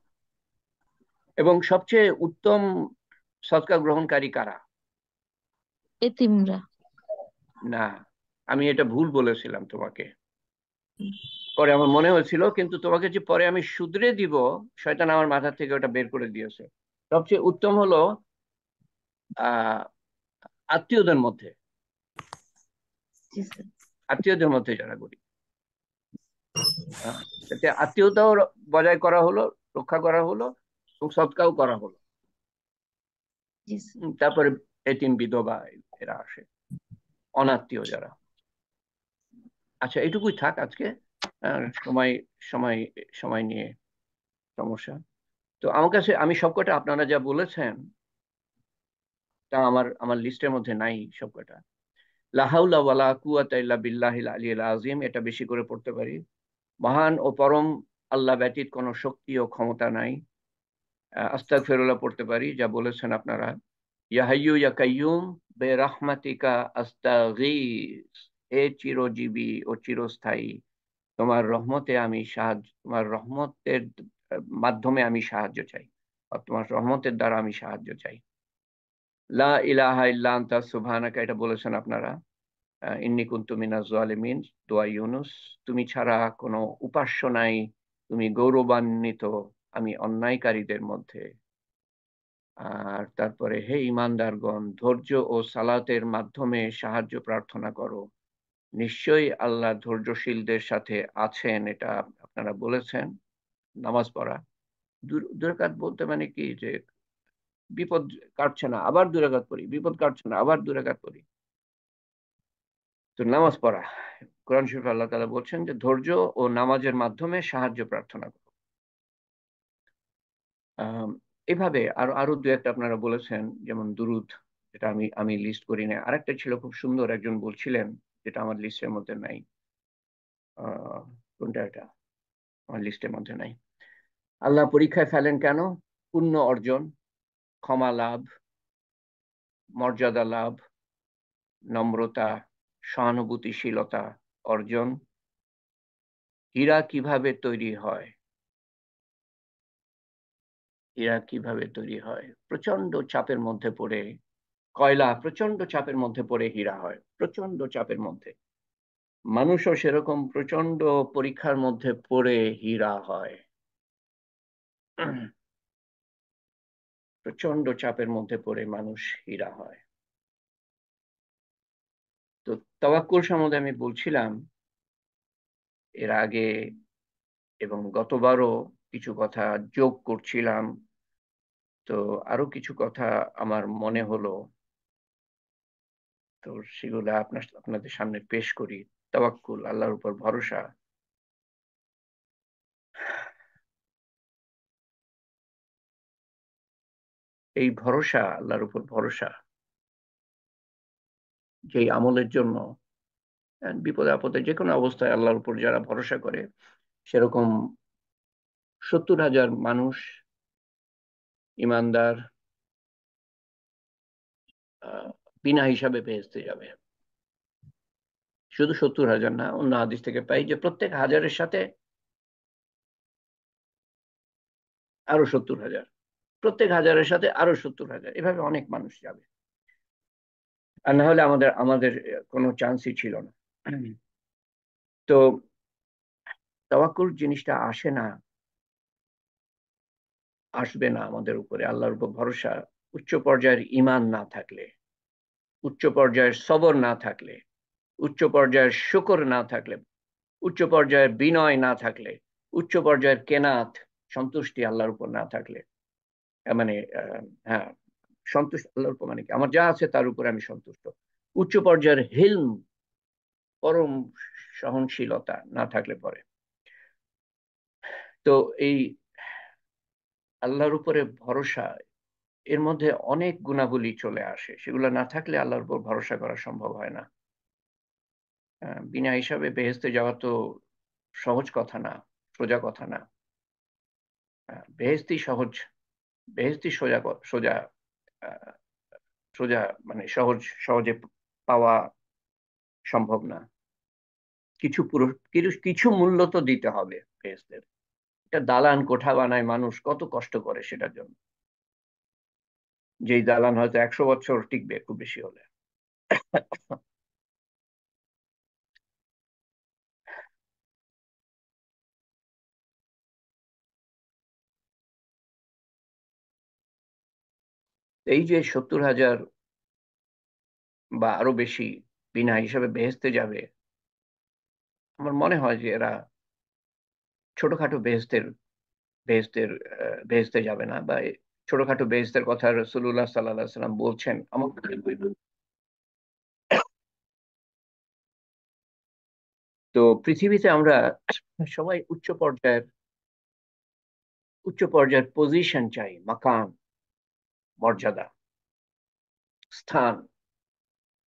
এবং সবচেয়ে উত্তম সদকা গ্রহণকারী কারা? এতিমরা। না, আমি এটা ভুল বলেছিলাম তোমাকে। পরে আমার মনে হয়েছিল, কিন্তু তোমাকে যে পরে আমি শুধরে দিব, শয়তান আমার মাথা থেকে ওটা বের করে দিয়েছে। সবচেয়ে উত্তম হলো আহ আত্মীয়দের মধ্যে, জি স্যার। আত্মীয়দের মধ্যে যারা করি, যাতে আত্মীয়তাও বজায় করা হলো, রক্ষা করা হলো, এবং সৎকাও করা হলো। জি স্যার। তারপরে এতিম বিধবা এরা আসে, অনাত্মীয় যারা। আচ্ছা, এটুকুই থাক আজকে। সময় সময় সময় নিয়ে সমস্যা। তো আমার কাছে, আমি সবকটা আপনারা যা বলেছেন তা আমার আমার লিস্টের মধ্যে নাই সবকটা। লা হাওলা ওয়ালা কুওয়াতা ইল্লা বিল্লাহিল আলিয়্যিল আযীম, এটা বেশি করে পড়তে পারি। মহান ও পরম আল্লাহ ব্যতীত কোনো শক্তি ও ক্ষমতা নাই। আস্তাগফিরুল্লাহ পড়তে পারি, যা বলেছেন আপনারা। ইয়া হাইয়্যু ইয়া কাইয়্যুম বিরহমাতিকা আস্তাগীথ, হে চিরজীবী ও চিরস্থায়ী, তোমার রহমতে আমি সাহায্য, তোমার রহমতের মাধ্যমে আমি সাহায্য চাই, আর তোমার রহমতের দ্বারা আমি সাহায্য চাই। লা ইলাহা ইল্লা আনতা সুবহানাকা, এটা বলেছেন আপনারা। ইন্নী কুনতু মিনাজ জালিমিন, দোয়া ইউনুস, তুমি ছাড়া কোনো উপাস্য নাই, তুমি গৌরবান্বিত, আমি অন্যায়কারীদের মধ্যে। আর তারপরে, হে ঈমানদারগণ, ধৈর্য ও সালাতের মাধ্যমে সাহায্য প্রার্থনা করো, নিশ্চয়ই আল্লাহ ধৈর্যশীলদের সাথে আছেন। এটা আপনারা বলেছেন। নামাজ পড়া, দুই রাকাত বলতে মানে কি, যে বিপদ কাটছে না আবার দুই রাকাত পড়ি, বিপদ কাটছে না আবার দুই রাকাত পড়ি। তো নামাজ পড়া, কোরআন শরীফ আল্লাহ তাআলা বলছেন যে ধৈর্য ও নামাজের মাধ্যমে সাহায্য প্রার্থনা করো। এভাবে আরো আরো দু একটা আপনারা বলেছেন, যেমন দুরুদ, যেটা আমি আমি লিস্ট করি না। আরেকটা ছিল খুব সুন্দর, একজন বলছিলেন, যেটা আমার লিস্টের মধ্যে নাই। কোনটা এটা? আমার লিস্টের মধ্যে নাই। আল্লাহ পরীক্ষায় ফেলেন কেন? পুণ্য অর্জন, ক্ষমা লাভ, মর্যাদা লাভ, নম্রতা, সহানুভূতিশীলতা অর্জন। হীরা কিভাবে তৈরি হয়? হীরা কিভাবে তৈরি হয়? প্রচন্ড চাপের মধ্যে পড়ে, কয়লা প্রচন্ড চাপের মধ্যে পড়ে হীরা হয়, প্রচন্ড চাপের মধ্যে। মানুষও সেরকম প্রচন্ড পরীক্ষার মধ্যে পড়ে হীরা হয়। প্রচন্ড চাপের মধ্যে পড়ে মানুষ হীরা হয়। তো তাওয়াক্কুল সম্বন্ধে আমি বলছিলাম এর আগে, এবং গতবারও কিছু কথা যোগ করছিলাম। তো আরো কিছু কথা আমার মনে হলো, তো সেগুলা আপনাদের সামনে পেশ করি। তাওয়াক্কুল, আল্লাহর উপর ভরসা। এই ভরসা, আল্লাহর উপর ভরসা, যেই আমলের জন্য বিপদে আপদে যে কোনো অবস্থায় আল্লাহর উপর যারা ভরসা করে, সেরকম 70,000 মানুষ ইমানদার বিনা হিসাবে বেহেশতে যাবে। শুধু 70,000 না, অন্য হাদিস থেকে পাই যে প্রত্যেক হাজারের সাথে আরো 70,000, প্রত্যেক হাজারের সাথে আরো 70,000, এভাবে অনেক মানুষ যাবে। আর না হলে আমাদের আমাদের কোনো চান্সই ছিল না। তো তাওয়াক্কুল জিনিসটা আসে না, আসবে না আমাদের উপরে আল্লাহর উপর ভরসা, উচ্চ পর্যায়ের ঈমান না থাকলে, উচ্চ পর্যায়ের সবর না থাকলে, উচ্চ পর্যায়ের শুকর না থাকলে, উচ্চ পর্যায়ের বিনয় না থাকলে, উচ্চ পর্যায়ের কেনাত, সন্তুষ্টি আল্লাহর উপর না থাকলে। মানে হ্যাঁ, সন্তুষ্ট আল্লাহর উপর মানে কি, আমার যা আছে তার উপরে আমি সন্তুষ্ট। উচ্চ পর্যায়ের হিলম, পরম সহনশীলতা না থাকলে পরে। তো এই আল্লাহর উপরে ভরসা, এর মধ্যে অনেক গুণাবলী চলে আসে, সেগুলো না থাকলে আল্লাহর উপর ভরসা করা সম্ভব হয় না। বিনা হিসাবে বেহেশতে যাওয়া তো সহজ কথা না, সোজা কথা না। বেহেশতি সহজ, বেহেশতি সোজা সোজা সোজা মানে সহজে পাওয়া সম্ভব না। কিছু কিছু মূল্য তো দিতে হবে বেহেশতের। এটা দালান কোঠা বানায় মানুষ, কত কষ্ট করে সেটার জন্য। যেই দালান হয়তো 100 বছর টিকবে খুব বেশি হলে। এই যে 70,000 বা আরো বেশি বিনা হিসাবে বেহেশতে যাবে, আমার মনে হয় যে এরা ছোটখাটো বেহেশতের বেহেশতে যাবে না, বা ছোটখাটো বেহেশতের কথা রাসূলুল্লাহ সাল্লাল্লাহু আলাইহি ওয়াসাল্লাম বলছেন। তো পৃথিবীতে আমরা সবাই উচ্চ পর্যায়ের পজিশন চাই, মাকাম, মর্যাদা, স্থান,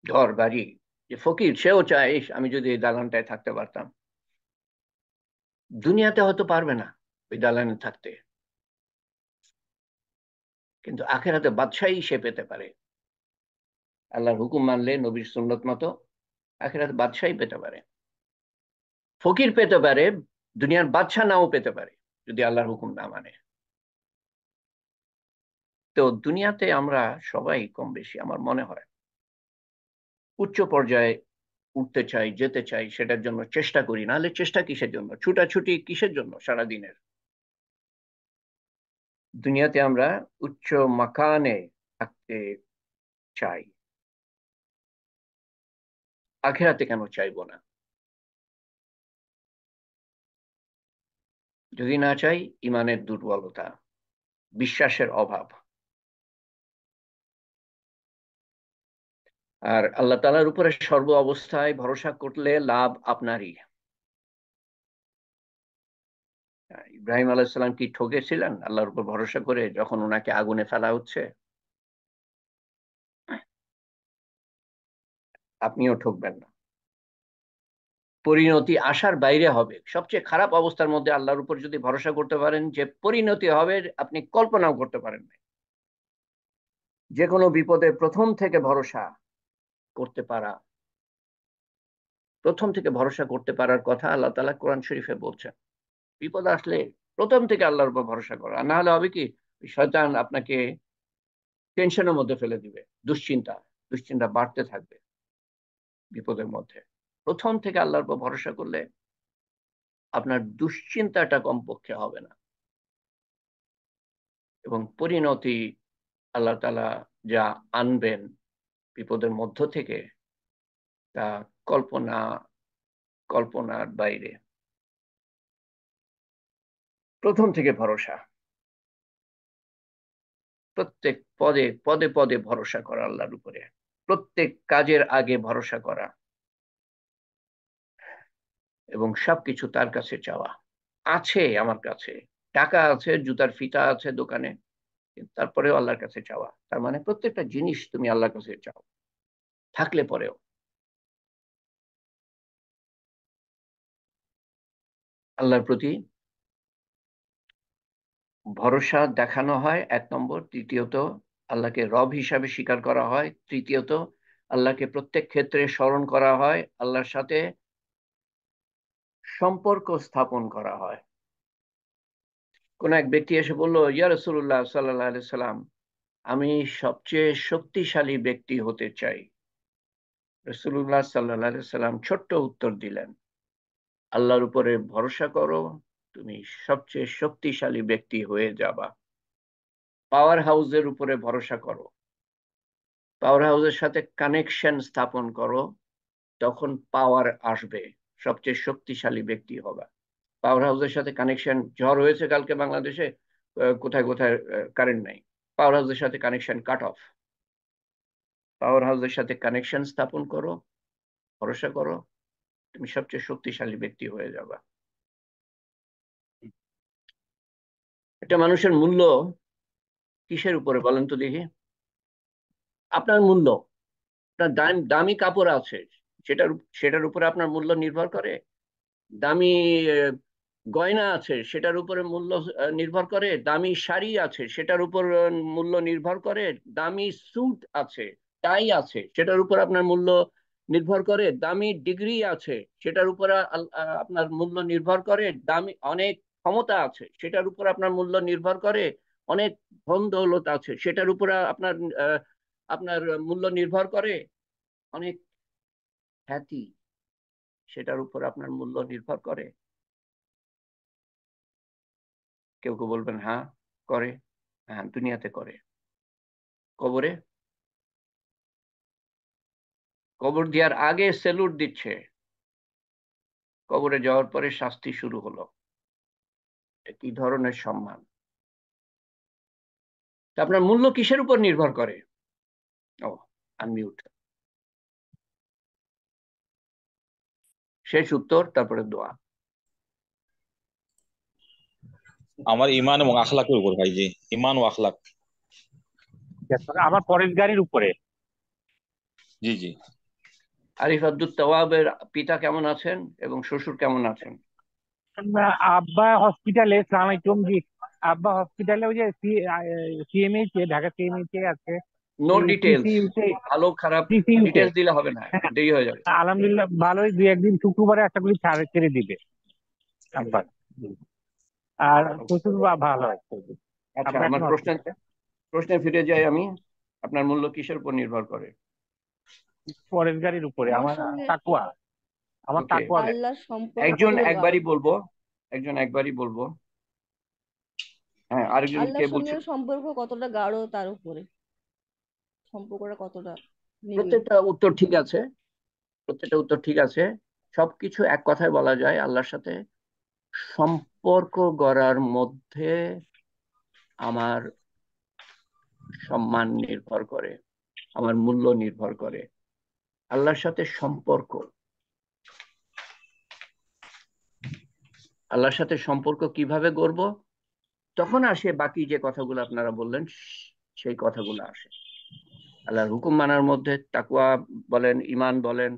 ঘর বাড়ি। যে ফকির সেও চায়, ইস, আমি যদি এই দালানটায় থাকতে পারতাম। দুনিয়াতে হয়তো পারবে না ওই দালানে থাকতে, কিন্তু আখেরাতে বাদশাহী সে পেতে পারে। আল্লাহর হুকুম মানলে, নবীর সুন্নত মতো আখেরাতে বাদশাহী পেতে পারে। ফকির পেতে পারে, দুনিয়ার বাদশা নাও পেতে পারে যদি আল্লাহর হুকুম না মানে। তো দুনিয়াতে আমরা সবাই কম বেশি, আমার মনে হয়, উচ্চ পর্যায়ে উঠতে চাই, যেতে চাই, সেটার জন্য চেষ্টা করি, নাহলে চেষ্টা কিসের জন্য, ছুটাছুটি কিসের জন্য সারাদিনের? দুনিয়াতে আমরা উচ্চ মাকানে থাকতে চাই, আখিরাতে কেন চাইবো না? যদি না চাই, ইমানের দুর্বলতা, বিশ্বাসের অভাব। আর আল্লাহ তাআলার উপরে সর্ব অবস্থায় ভরসা করলে লাভ আপনারই। ইব্রাহিম আলাইহিস সালাম কি ঠকেছিলেন আল্লাহর উপর ভরসা করে যখন ওনাকে আগুনে ফেলা হচ্ছে? আপনিও ঠকবেন না। পরিণতি আশার বাইরে হবে। সবচেয়ে খারাপ অবস্থার মধ্যে আল্লাহর উপর যদি ভরসা করতে পারেন যে পরিণতি হবে, আপনি কল্পনাও করতে পারেন না। যে কোনো বিপদে প্রথম থেকে ভরসা করতে পারা, প্রথম থেকে ভরসা করতে পারার কথা আল্লাহ তাআলা কোরআন শরীফে বলছেন। বিপদ আসলে প্রথম থেকে আল্লাহর উপর ভরসা করো, আর না হলে হবে কি, শয়তান আপনাকে টেনশনের মধ্যে ফেলে দিবে, দুশ্চিন্তা দুশ্চিন্তা বাড়তে থাকবে বিপদের মধ্যে। প্রথম থেকে আল্লাহর উপর ভরসা করলে আপনার দুশ্চিন্তাটা কমপক্ষে হবে না, এবং পরিণতি আল্লাহ তাআলা যা আনবেন বিপদের মধ্য থেকে, তা কল্পনার বাইরে। প্রথম থেকে ভরসা, প্রত্যেক পদে পদে পদে ভরসা করা আল্লাহর উপরে, প্রত্যেক কাজের আগে ভরসা করা, এবং সবকিছু তার কাছে চাওয়া। আছে আমার কাছে টাকা আছে, জুতার ফিতা আছে দোকানে, তারপরেও আল্লাহর কাছে চাওয়া, তার মানে প্রত্যেকটা জিনিস তুমি আল্লাহর কাছে চাও থাকলে পরেও। আল্লাহর প্রতি ভরসা দেখানো হয় 1 নম্বর, তৃতীয়ত আল্লাহকে রব হিসাবে স্বীকার করা হয়, তৃতীয়ত আল্লাহকে প্রত্যেক ক্ষেত্রে স্মরণ করা হয়, আল্লাহর সাথে সম্পর্ক স্থাপন করা হয়। কোন এক ব্যক্তি এসে বলল, ইয়া রাসূলুল্লাহ সাল্লাল্লাহু আলাইহি সাল্লাম, আমি সবচেয়ে শক্তিশালী ব্যক্তি হতে চাই। রাসূলুল্লাহ সাল্লাল্লাহু আলাইহি সাল্লাম ছোট্ট উত্তর দিলেন, আল্লাহর উপরে ভরসা করো, তুমি সবচেয়ে শক্তিশালী ব্যক্তি হয়ে যাবা। পাওয়ার হাউসের উপরে ভরসা করো, পাওয়ার হাউসের সাথে কানেকশন স্থাপন করো, তখন পাওয়ার আসবে, সবচেয়ে শক্তিশালী ব্যক্তি হবা। পাওয়ার হাউসের সাথে কানেকশন, ঝড় হয়েছে কালকে বাংলাদেশে, কোথায় কোথায় কারেন্ট নাই, পাওয়ার হাউসের সাথে কানেকশন কাট অফ। পাওয়ার হাউসের সাথে কানেকশন স্থাপন করো, ভরসা করো, তুমি সবচেয়ে শক্তিশালী ব্যক্তি হয়ে যাবা। একটা মানুষের মূল্য কিসের উপরে বলেন তো দেখি? আপনার মূল্য, আপনার দামি কাপড় আছে, সেটার সেটার উপরে আপনার মূল্য নির্ভর করে। দামি গয়না আছে, সেটার উপরে মূল্য নির্ভর করে। দামি শাড়ি আছে, সেটার উপর মূল্য নির্ভর করে। দামি স্যুট আছে, টাই আছে, সেটার উপর আপনার মূল্য নির্ভর করে। দামি ডিগ্রি আছে, সেটার উপর আপনার মূল্য নির্ভর করে। দামি অনেক ক্ষমতা আছে, সেটার উপর আপনার মূল্য নির্ভর করে। অনেক ধন দৌলত আছে, সেটার উপর আপনার আপনার মূল্য নির্ভর করে। অনেক খ্যাতি, সেটার উপর আপনার মূল্য নির্ভর করে। কেউ কেউ বলবেন হ্যাঁ করে, হ্যাঁ দুনিয়াতে করে। কবরে, কবর দেওয়ার আগে স্যালুট দিচ্ছে, কবরে যাওয়ার পরে শাস্তি শুরু হলো। কি ধরনের সম্মান! তা আপনার মূল্য কিসের উপর নির্ভর করে? ও, আনমিউট। শেষ উত্তর, তারপরে দোয়া। আমার ইমান এবং আখলাকের উপর ভাই, জি, ইমান ও আখলাক। আমার পরের গাড়ির উপরে। জি জি। আরিফ আব্দুল তাওয়াবের পিতা কেমন আছেন এবং শ্বশুর কেমন আছেন? আব্বা হসপিটালে, সালাম আলাইকুম জি। আব্বা হসপিটালে, ওই যে সিএমএইচ ঢাকা সিএমএইচ আছে, নো ডিটেলস, সিসিইউতে। ভালো খারাপ সিসিইউতে ডিটেলস দিলে হবে না, দেরি হয়ে যাবে। আলহামদুলিল্লাহ ভালোই, 2-1 দিন শুক্রবারে আশা করি ছেড়ে দিবে আব্বা। আর শ্বশুর ভালো আছে। আচ্ছা, আব্বা আমার এখন হসপিটালে। প্রশ্নে ফিরে যাই আমি। আপনার মূল্য কিসের উপর নির্ভর করে? পরেশগারির উপরে আমার আমার সঙ্গে তাকওয়া, আমার ওকে, তাকওয়া বেশি। আল্লাহর সম্পর্ক একজন কতটা গাঢ়? একবারই বলবো, একজন একবারই বলবো। হ্যাঁ, আরেকজন কে আল্লাহর সঙ্গে বলছেন? সম্পর্ক কতটা গাঢ় তার উপরে, সম্পর্কটা কতটা নিবিড়। প্রত্যেকটা উত্তর ঠিক আছে, প্রত্যেকটা উত্তর ঠিক আছে। সবকিছু এক কথায় বলা যায়, আল্লাহর সাথে সম্পর্ক গড়ার মধ্যে আমার সম্মান নির্ভর করে, আমার মূল্য নির্ভর করে। আল্লাহর সাথে সম্পর্ক, আল্লাহর সাথে সম্পর্ক কিভাবে গড়ব, তখন আসে বাকি যে কথাগুলো আপনারা বললেন, সেই কথাগুলো আসে। আল্লাহর হুকুম মানার মধ্যে তাকওয়া বলেন, ঈমান বলেন,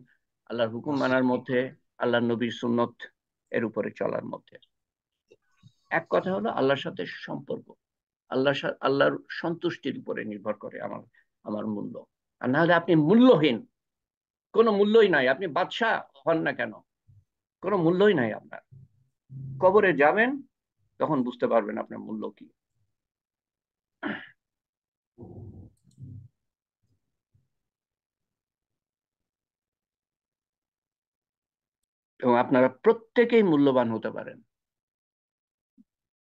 আল্লাহর হুকুম মানার মধ্যে, আল্লাহর নবীর সুন্নত এর উপরে চলার মধ্যে। এক কথা হলো আল্লাহর সাথে সম্পর্ক, আল্লাহর সন্তুষ্টির উপরে নির্ভর করে আমার আমার মূল্য। আর না হলে আপনি মূল্যহীন, কোনো মূল্যই নাই, আপনি বাদশাহ হন না কেন, কোনো মূল্যই নাই আপনার। কবরে যাবেন, তখন বুঝতে পারবেন আপনার মূল্য কি। এবং আপনারা প্রত্যেকেই মূল্যবান হতে পারেন,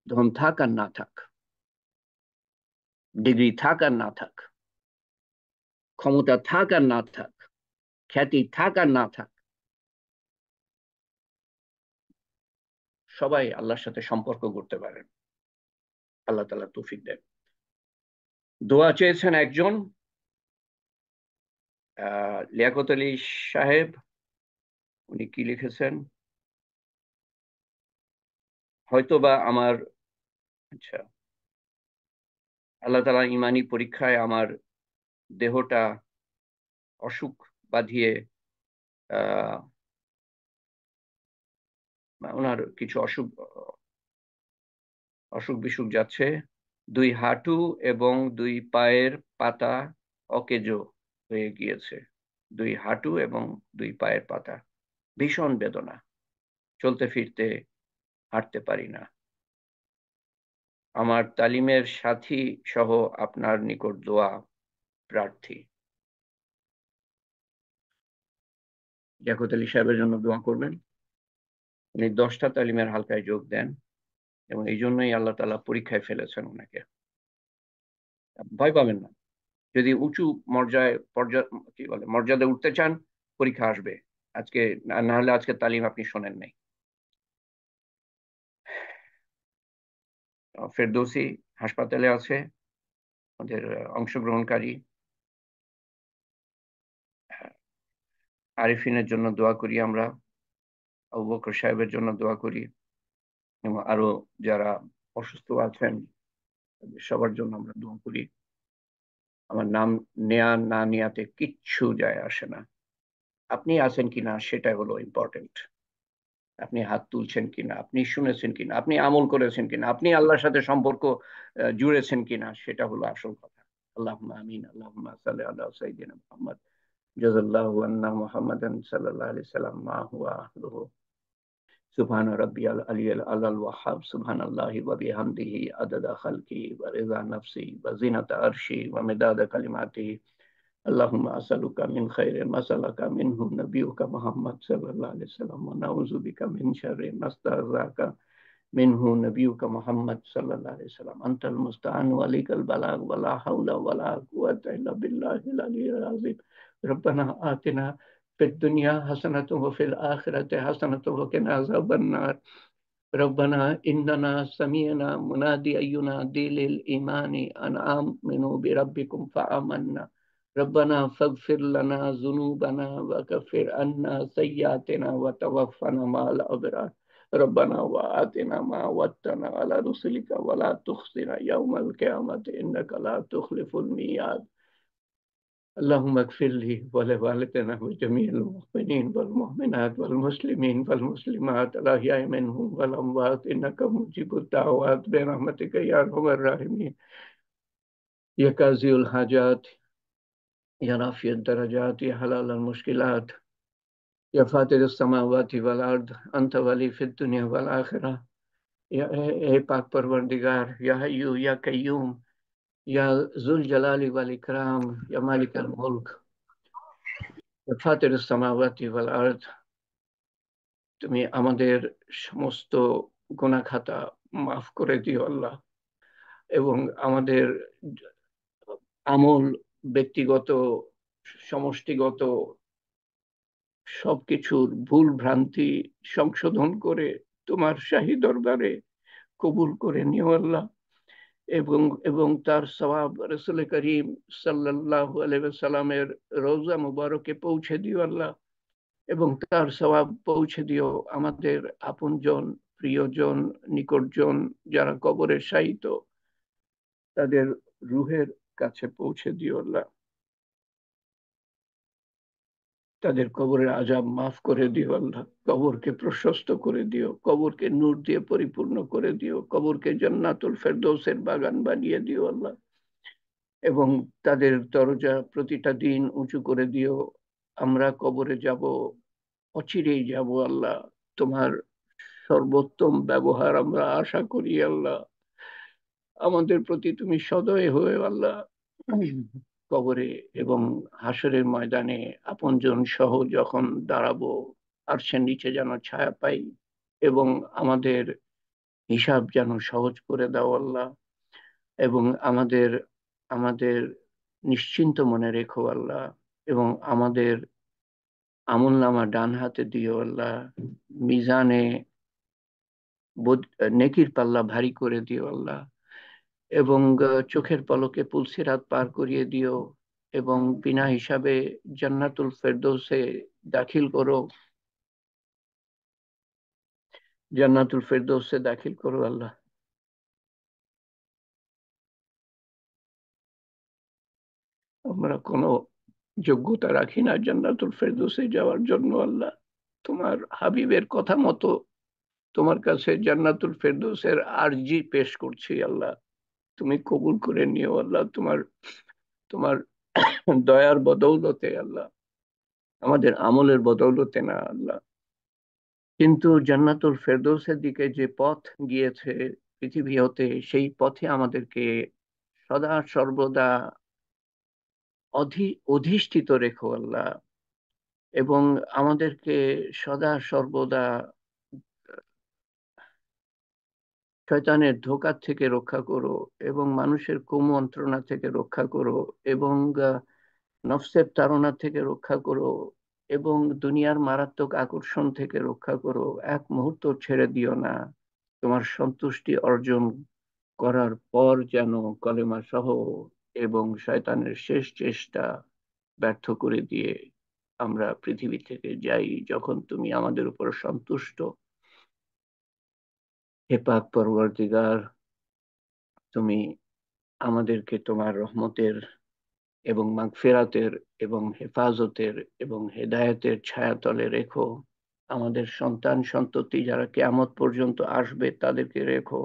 ধন থাক আর না থাক, ডিগ্রি থাক আর না থাক, ক্ষমতা থাক আর না থাক, খ্যাতি থাক আর না থাক, সবাই আল্লাহর সাথে সম্পর্ক করতে পারেন। আল্লাহ তাআলা তৌফিক দেন। দোয়া চেয়েছেন একজন, লিয়াকত আলী সাহেব, উনি কি লিখেছেন? হয়তোবা আমার, আচ্ছা, আল্লাহ তাআলা ইমানি পরীক্ষায় আমার দেহটা অসুখ বাঁধিয়ে, আহ ওনার কিছু অসুখ অসুখ বিসুখ যাচ্ছে, দুই হাঁটু এবং দুই পায়ের পাতা অকেজো হয়ে গিয়েছে, দুই হাঁটু এবং দুই পায়ের পাতা, ভীষণ বেদনা, চলতে ফিরতে হাঁটতে পারি না। আমার তালিমের সাথী সহ আপনার নিকট দোয়া প্রার্থী। লিয়াকত আলী সাহেবের জন্য দোয়া করবেন। উনি 10টা তালিমের হালকায় যোগ দেন এবং এই জন্যই আল্লাহ তাআলা পরীক্ষায় ফেলেছেন ওনাকে। ভয় পাবেন না, যদি উঁচু কি বলে মর্যাদা উঠতে চান, পরীক্ষা আসবে। আজকে না হলে আজকে তালিম আপনি শোনেন নাই। ফেরদৌসি হাসপাতালে আছে, আমাদের অংশগ্রহণকারী। আরিফিনের জন্য দোয়া করি আমরা, আবু বকর সাহেবের জন্য দোয়া করি, এবং আরো যারা অসুস্থ আছেন সবার জন্য আমরা দোয়া করি। আমার নাম নেয়া না নেয়াতে কিচ্ছু যায় আসে না, আপনি আছেন কিনা সেটাই হলো ইম্পর্টেন্ট। আপনি হাত তুলছেন কিনা, আপনি শুনেছেন কিনা, আপনি আমল করেছেন কিনা, আপনি আল্লাহর সাথে সম্পর্ক জুড়েছেন কিনা, সেটা হলো আসল কথা। আল্লাহুম্মা আমিন, আল্লাহুম্মা সাল্লি আলা সাইয়্যিদিনা মুহাম্মদ, জাযাল্লাহু আন্না মুহাম্মাদান সাল্লাল্লাহু আলাইহি সাল্লাম মা হুয়া আহলুহু, সুবহান রাব্বিয়াল আলিয়্যিল আলাল ওয়াহ্হাব, সুবহানাল্লাহি ওয়া বিহামদিহি আদাদা খালকিহি ওয়া রিযা নাফসি ওয়া জিনাতা আরশি ওয়া মিদাদা কালিমাতিহি। اللهم أسألك من خير ما سألك منه نبيك محمد صلى الله عليه وسلم ونعوذ بك من شر ما استعاذك منه نبيك محمد صلى الله عليه وسلم أنت المستعان وليك البلاغ ولا حول ولا قوة إلا بالله العلي العظيم. ربنا آتنا في الدنيا حسنة وفي الآخرة حسنة وقنا عذاب النار. ربنا إننا سمعنا مناديا ينادي للإيمان أن آمنوا بربكم فآمنا. ربنا فاغفر لنا ذنوبنا وكفر عنا سيئاتنا وتوفنا مع الأبرار. ربنا وآتنا ما وعدتنا على رسلك ولا تخزنا يوم القيامة إنك لا تخلف الميعاد. اللهم اغفر لي ولوالدنا وجميع المؤمنين والمؤمنات والمسلمين والمسلمات الأحياء منهم والأموات إنك مجيب الدعوات برحمتك يا أرحم الراحمين يا قاضي الحاجات يا رافع الدرجات يا حلال المشكلات يا فاطر السماوات والأرض أنت ولي في الدنيا والآخرة يا पाक परवरदिगार या हय्यू या कय्यूम या जुल जलाली वल इकराम या मालिक अल मुल्क ফাতিরুস সামাওয়াতি ওয়াল আরদ, তুমি আমাদের সমস্ত গুনাহ খাতা মাফ করে দিও আল্লাহ, এবং আমাদের আমল, ব্যক্তিগত, সমষ্টিগত সবকিছুর ভুল ভ্রান্তি সংশোধন করে তোমার শাহী দরবারে কবুল করে নিও আল্লাহ, এবং এবং তার সওয়াব রাসূল করিম সাল্লাল্লাহু আলাইহি ওয়াসাল্লামের রওজা মুবারকে পৌঁছে দিও আল্লাহ, এবং তার সওয়াব পৌঁছে দিও আমাদের আপনজন, প্রিয়জন, নিকটজন যারা কবরে শায়িত, তাদের রুহের কাছে পৌঁছে দিও আল্লাহ, তাদের কবরের আযাব মাফ করে দিও আল্লাহ, কবরকে প্রশস্ত করে দিও, কবরকে নূর দিয়ে পরিপূর্ণ করে দিও, কবরকে জান্নাতুল ফেরদৌসের বাগান বানিয়ে দিও আল্লাহ, এবং তাদের দরজা প্রতিটা দিন উঁচু করে দিও। আমরা কবরে যাব, অচিরেই যাব আল্লাহ, তোমার সর্বোত্তম ব্যবহার আমরা আশা করি আল্লাহ, আমাদের প্রতি তুমি সদয় হয়ে আল্লাহ কবরে এবং হাসরের ময়দানে আপনজন সহ যখন দাঁড়াবো, আরশের নিচে যেন ছায়া পাই, এবং আমাদের হিসাব যেন সহজ করে দাও আল্লাহ, এবং আমাদের আমাদের নিশ্চিন্ত মনে রেখো আল্লাহ, এবং আমাদের আমলনামা ডান হাতে দিও আল্লাহ, মিজানে নেকির পাল্লা ভারী করে দিও আল্লাহ, এবং চোখের পলকে পুলসিরাত পার করিয়ে দিও, এবং বিনা হিসাবে জান্নাতুল ফেরদৌসে দাখিল করো, জান্নাতুল ফেরদৌসে দাখিল করো আল্লাহ। আমরা কোনো যোগ্যতা রাখি না জান্নাতুল ফেরদৌসে যাওয়ার জন্য আল্লাহ, তোমার হাবিবের কথা মতো তোমার কাছে জান্নাতুল ফেরদৌসের আরজি পেশ করছি আল্লাহ, তুমি কবুল করে নিও আল্লাহ, তোমার তোমার দয়ার বদৌলতে আল্লাহ, আমাদের আমলের বদৌলতে না আল্লাহ। কিন্তু জান্নাতুল ফেরদৌসের দিকে যে পথ গিয়েছে পৃথিবী হতে, সেই পথে আমাদেরকে সদা সর্বদা অধিষ্ঠিত রেখো আল্লাহ, এবং আমাদেরকে সদা সর্বদা শয়তানের ধোঁকা থেকে রক্ষা করো, এবং মানুষের কুমন্ত্রণা থেকে রক্ষা করো, এবং নফসের তাড়না থেকে রক্ষা করো, এবং দুনিয়ার মারাত্মক আকর্ষণ থেকে রক্ষা করো। এক মুহূর্ত ছেড়ে দিও না, তোমার সন্তুষ্টি অর্জন করার পর যেন কলেমা সহ এবং শয়তানের শেষ চেষ্টা ব্যর্থ করে দিয়ে আমরা পৃথিবী থেকে যাই, যখন তুমি আমাদের উপর সন্তুষ্ট। হে পাক পরবর্তীকার, তুমি আমাদেরকে তোমার রহমতের এবং মাগফিরাতের এবং হেফাজতের এবং হেদায়েতের ছায়াতলে রেখো, আমাদের সন্তান সন্ততি যারা কিয়ামত পর্যন্ত আসবে তাদেরকে রেখো,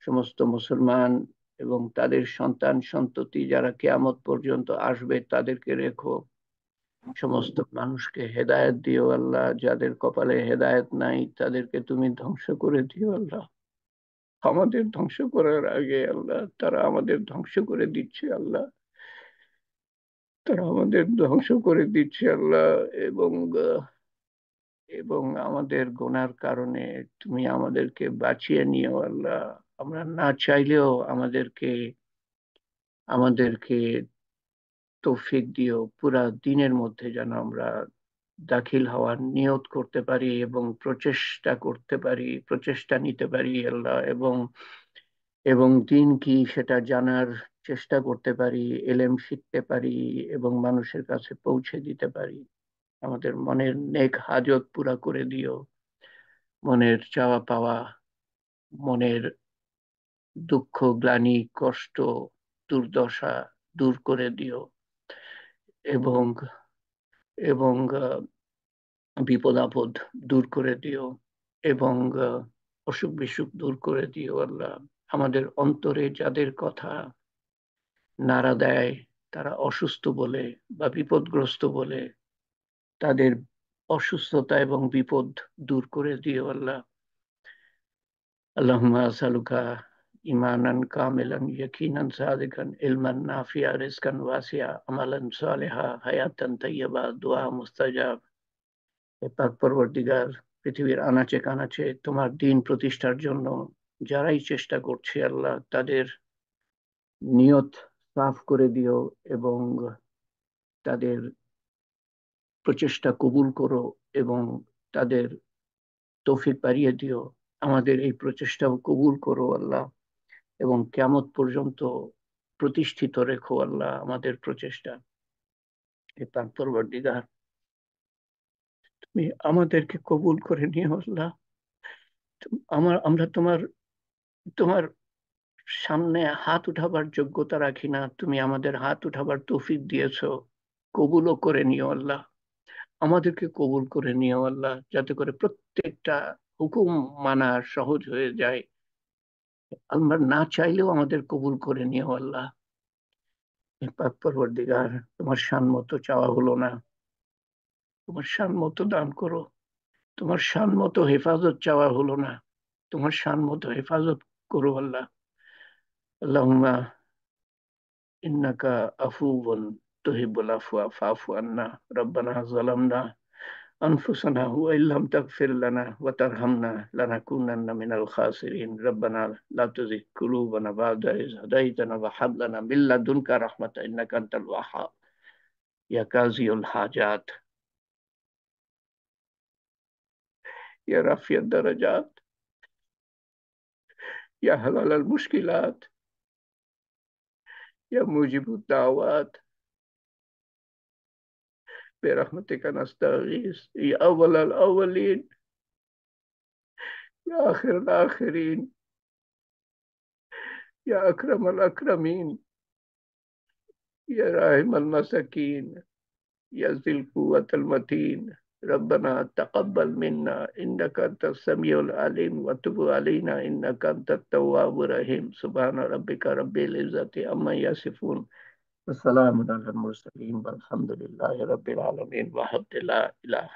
সমস্ত মুসলমান এবং তাদের সন্তান সন্ততি যারা কিয়ামত পর্যন্ত আসবে তাদেরকে রেখো, সমস্ত মানুষকে হেদায়েত দিও আল্লাহ, যাদের কপালে হেদায়েত নাই তাদেরকে তুমি ধ্বংস করে দিও আল্লাহ, আমাদের ধ্বংস করার আগে আল্লাহ তারা আমাদের ধ্বংস করে দিচ্ছে আল্লাহ, তারা আমাদের ধ্বংস করে দিচ্ছে আল্লাহ, এবং এবং আমাদের গুনার কারণে তুমি আমাদেরকে বাঁচিয়ে নিও আল্লাহ, আমরা না চাইলেও আমাদেরকে আমাদেরকে তৌফিক দিও পুরা দিনের মধ্যে যেন আমরা দাখিল হওয়ার নিয়ত করতে পারি এবং প্রচেষ্টা করতে পারি, প্রচেষ্টা নিতে পারি আল্লাহ, এবং এবং দিন কি সেটা জানার চেষ্টা করতে পারি, এলেম শিখতে পারি এবং মানুষের কাছে পৌঁছে দিতে পারি। আমাদের মনের নেক হাজত পুরা করে দিও, মনের চাওয়া পাওয়া, মনের দুঃখ গ্লানি কষ্ট দুর্দশা দূর করে দিও, এবং এবং বিপদ আপদ দূর করে দিও, এবং অসুখ বিসুখ দূর করে দিও আল্লাহ। আমাদের অন্তরে যাদের কথা নাড়া দেয়, তারা অসুস্থ বলে বা বিপদগ্রস্ত বলে, তাদের অসুস্থতা এবং বিপদ দূর করে দিও আল্লাহ। আল্লাহুম্মা আসআলুকা ईमानन कामिलन यकीनन सादिकन इल्मन नाफिया रिज़्कन वासिया अमलन सालिहा हयातन तय्यबा दुआ मुस्ताजाब। হে পাক পরবর্তীগার, পৃথিবীর আনাচে কানাচে তোমার দিন প্রতিষ্ঠার জন্য যারাই চেষ্টা করছে আল্লাহ, তাদের নিয়ত সাফ করে দিও এবং তাদের প্রচেষ্টা কবুল করো এবং তাদের তৌফিক বাড়িয়ে দিও। আমাদের এই প্রচেষ্টাও কবুল করো আল্লাহ এবং কিয়ামত পর্যন্ত প্রতিষ্ঠিত রেখো আল্লাহ আমাদের প্রচেষ্টা। হে পাক পরবর্তীগার, তুমি আমাদেরকে কবুল করে নিও আল্লাহ। আমরা তোমার তোমার সামনে হাত উঠাবার যোগ্যতা রাখি না, তুমি আমাদের হাত উঠাবার তৌফিক দিয়েছো, কবুলও করে নিও আল্লাহ। আমাদেরকে কবুল করে নিও আল্লাহ, যাতে করে প্রত্যেকটা হুকুম মানা সহজ হয়ে যায়। আমরা না চাইলেও আমাদের কবুল করে নিও আল্লাহ। পাক পরবর্তীগার, তোমার শান মতো চাওয়া হলো না, তোমার শান মতো দান করো। তোমার শান মতো হেফাজত চাওয়া হলো না, তোমার শান মতো হেফাজত করো আল্লাহ। আল্লাহুম্মা ইন্নাকা আফুউন তুহিব্বুল আফওয়া ফাফু আন্না। রব্বানা যালামনা أنفسنا وإن لم تغفر لنا وترحمنا لنكونن من الخاسرين. ربنا لا تزغ قلوبنا بعد إذ هديتنا وهب لنا من لدنك رحمة إنك أنت الوهاب. يا قاضي الحاجات، يا رافع الدرجات، يا حلال المشكلات، يا موجب الدعوات، برحمتك نستغيث. يا أول الأولين، يا آخر الآخرين، يا أكرم الأكرمين، يا راحم المساكين، يا ذي القوة المتين. ربنا تقبل منا إنك أنت السميع العليم وتب علينا إنك أنت التواب الرحيم. سبحان ربك رب العزة عما يصفون وسلام على المرسلين والحمد لله رب العالمين. وحمد لا إله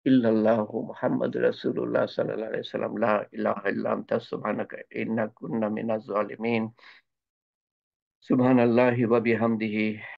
إلا الله محمد رسول الله صلى الله عليه وسلم. لا إله إلا أنت سبحانك إنا كنا من الظالمين. سبحان الله وبحمده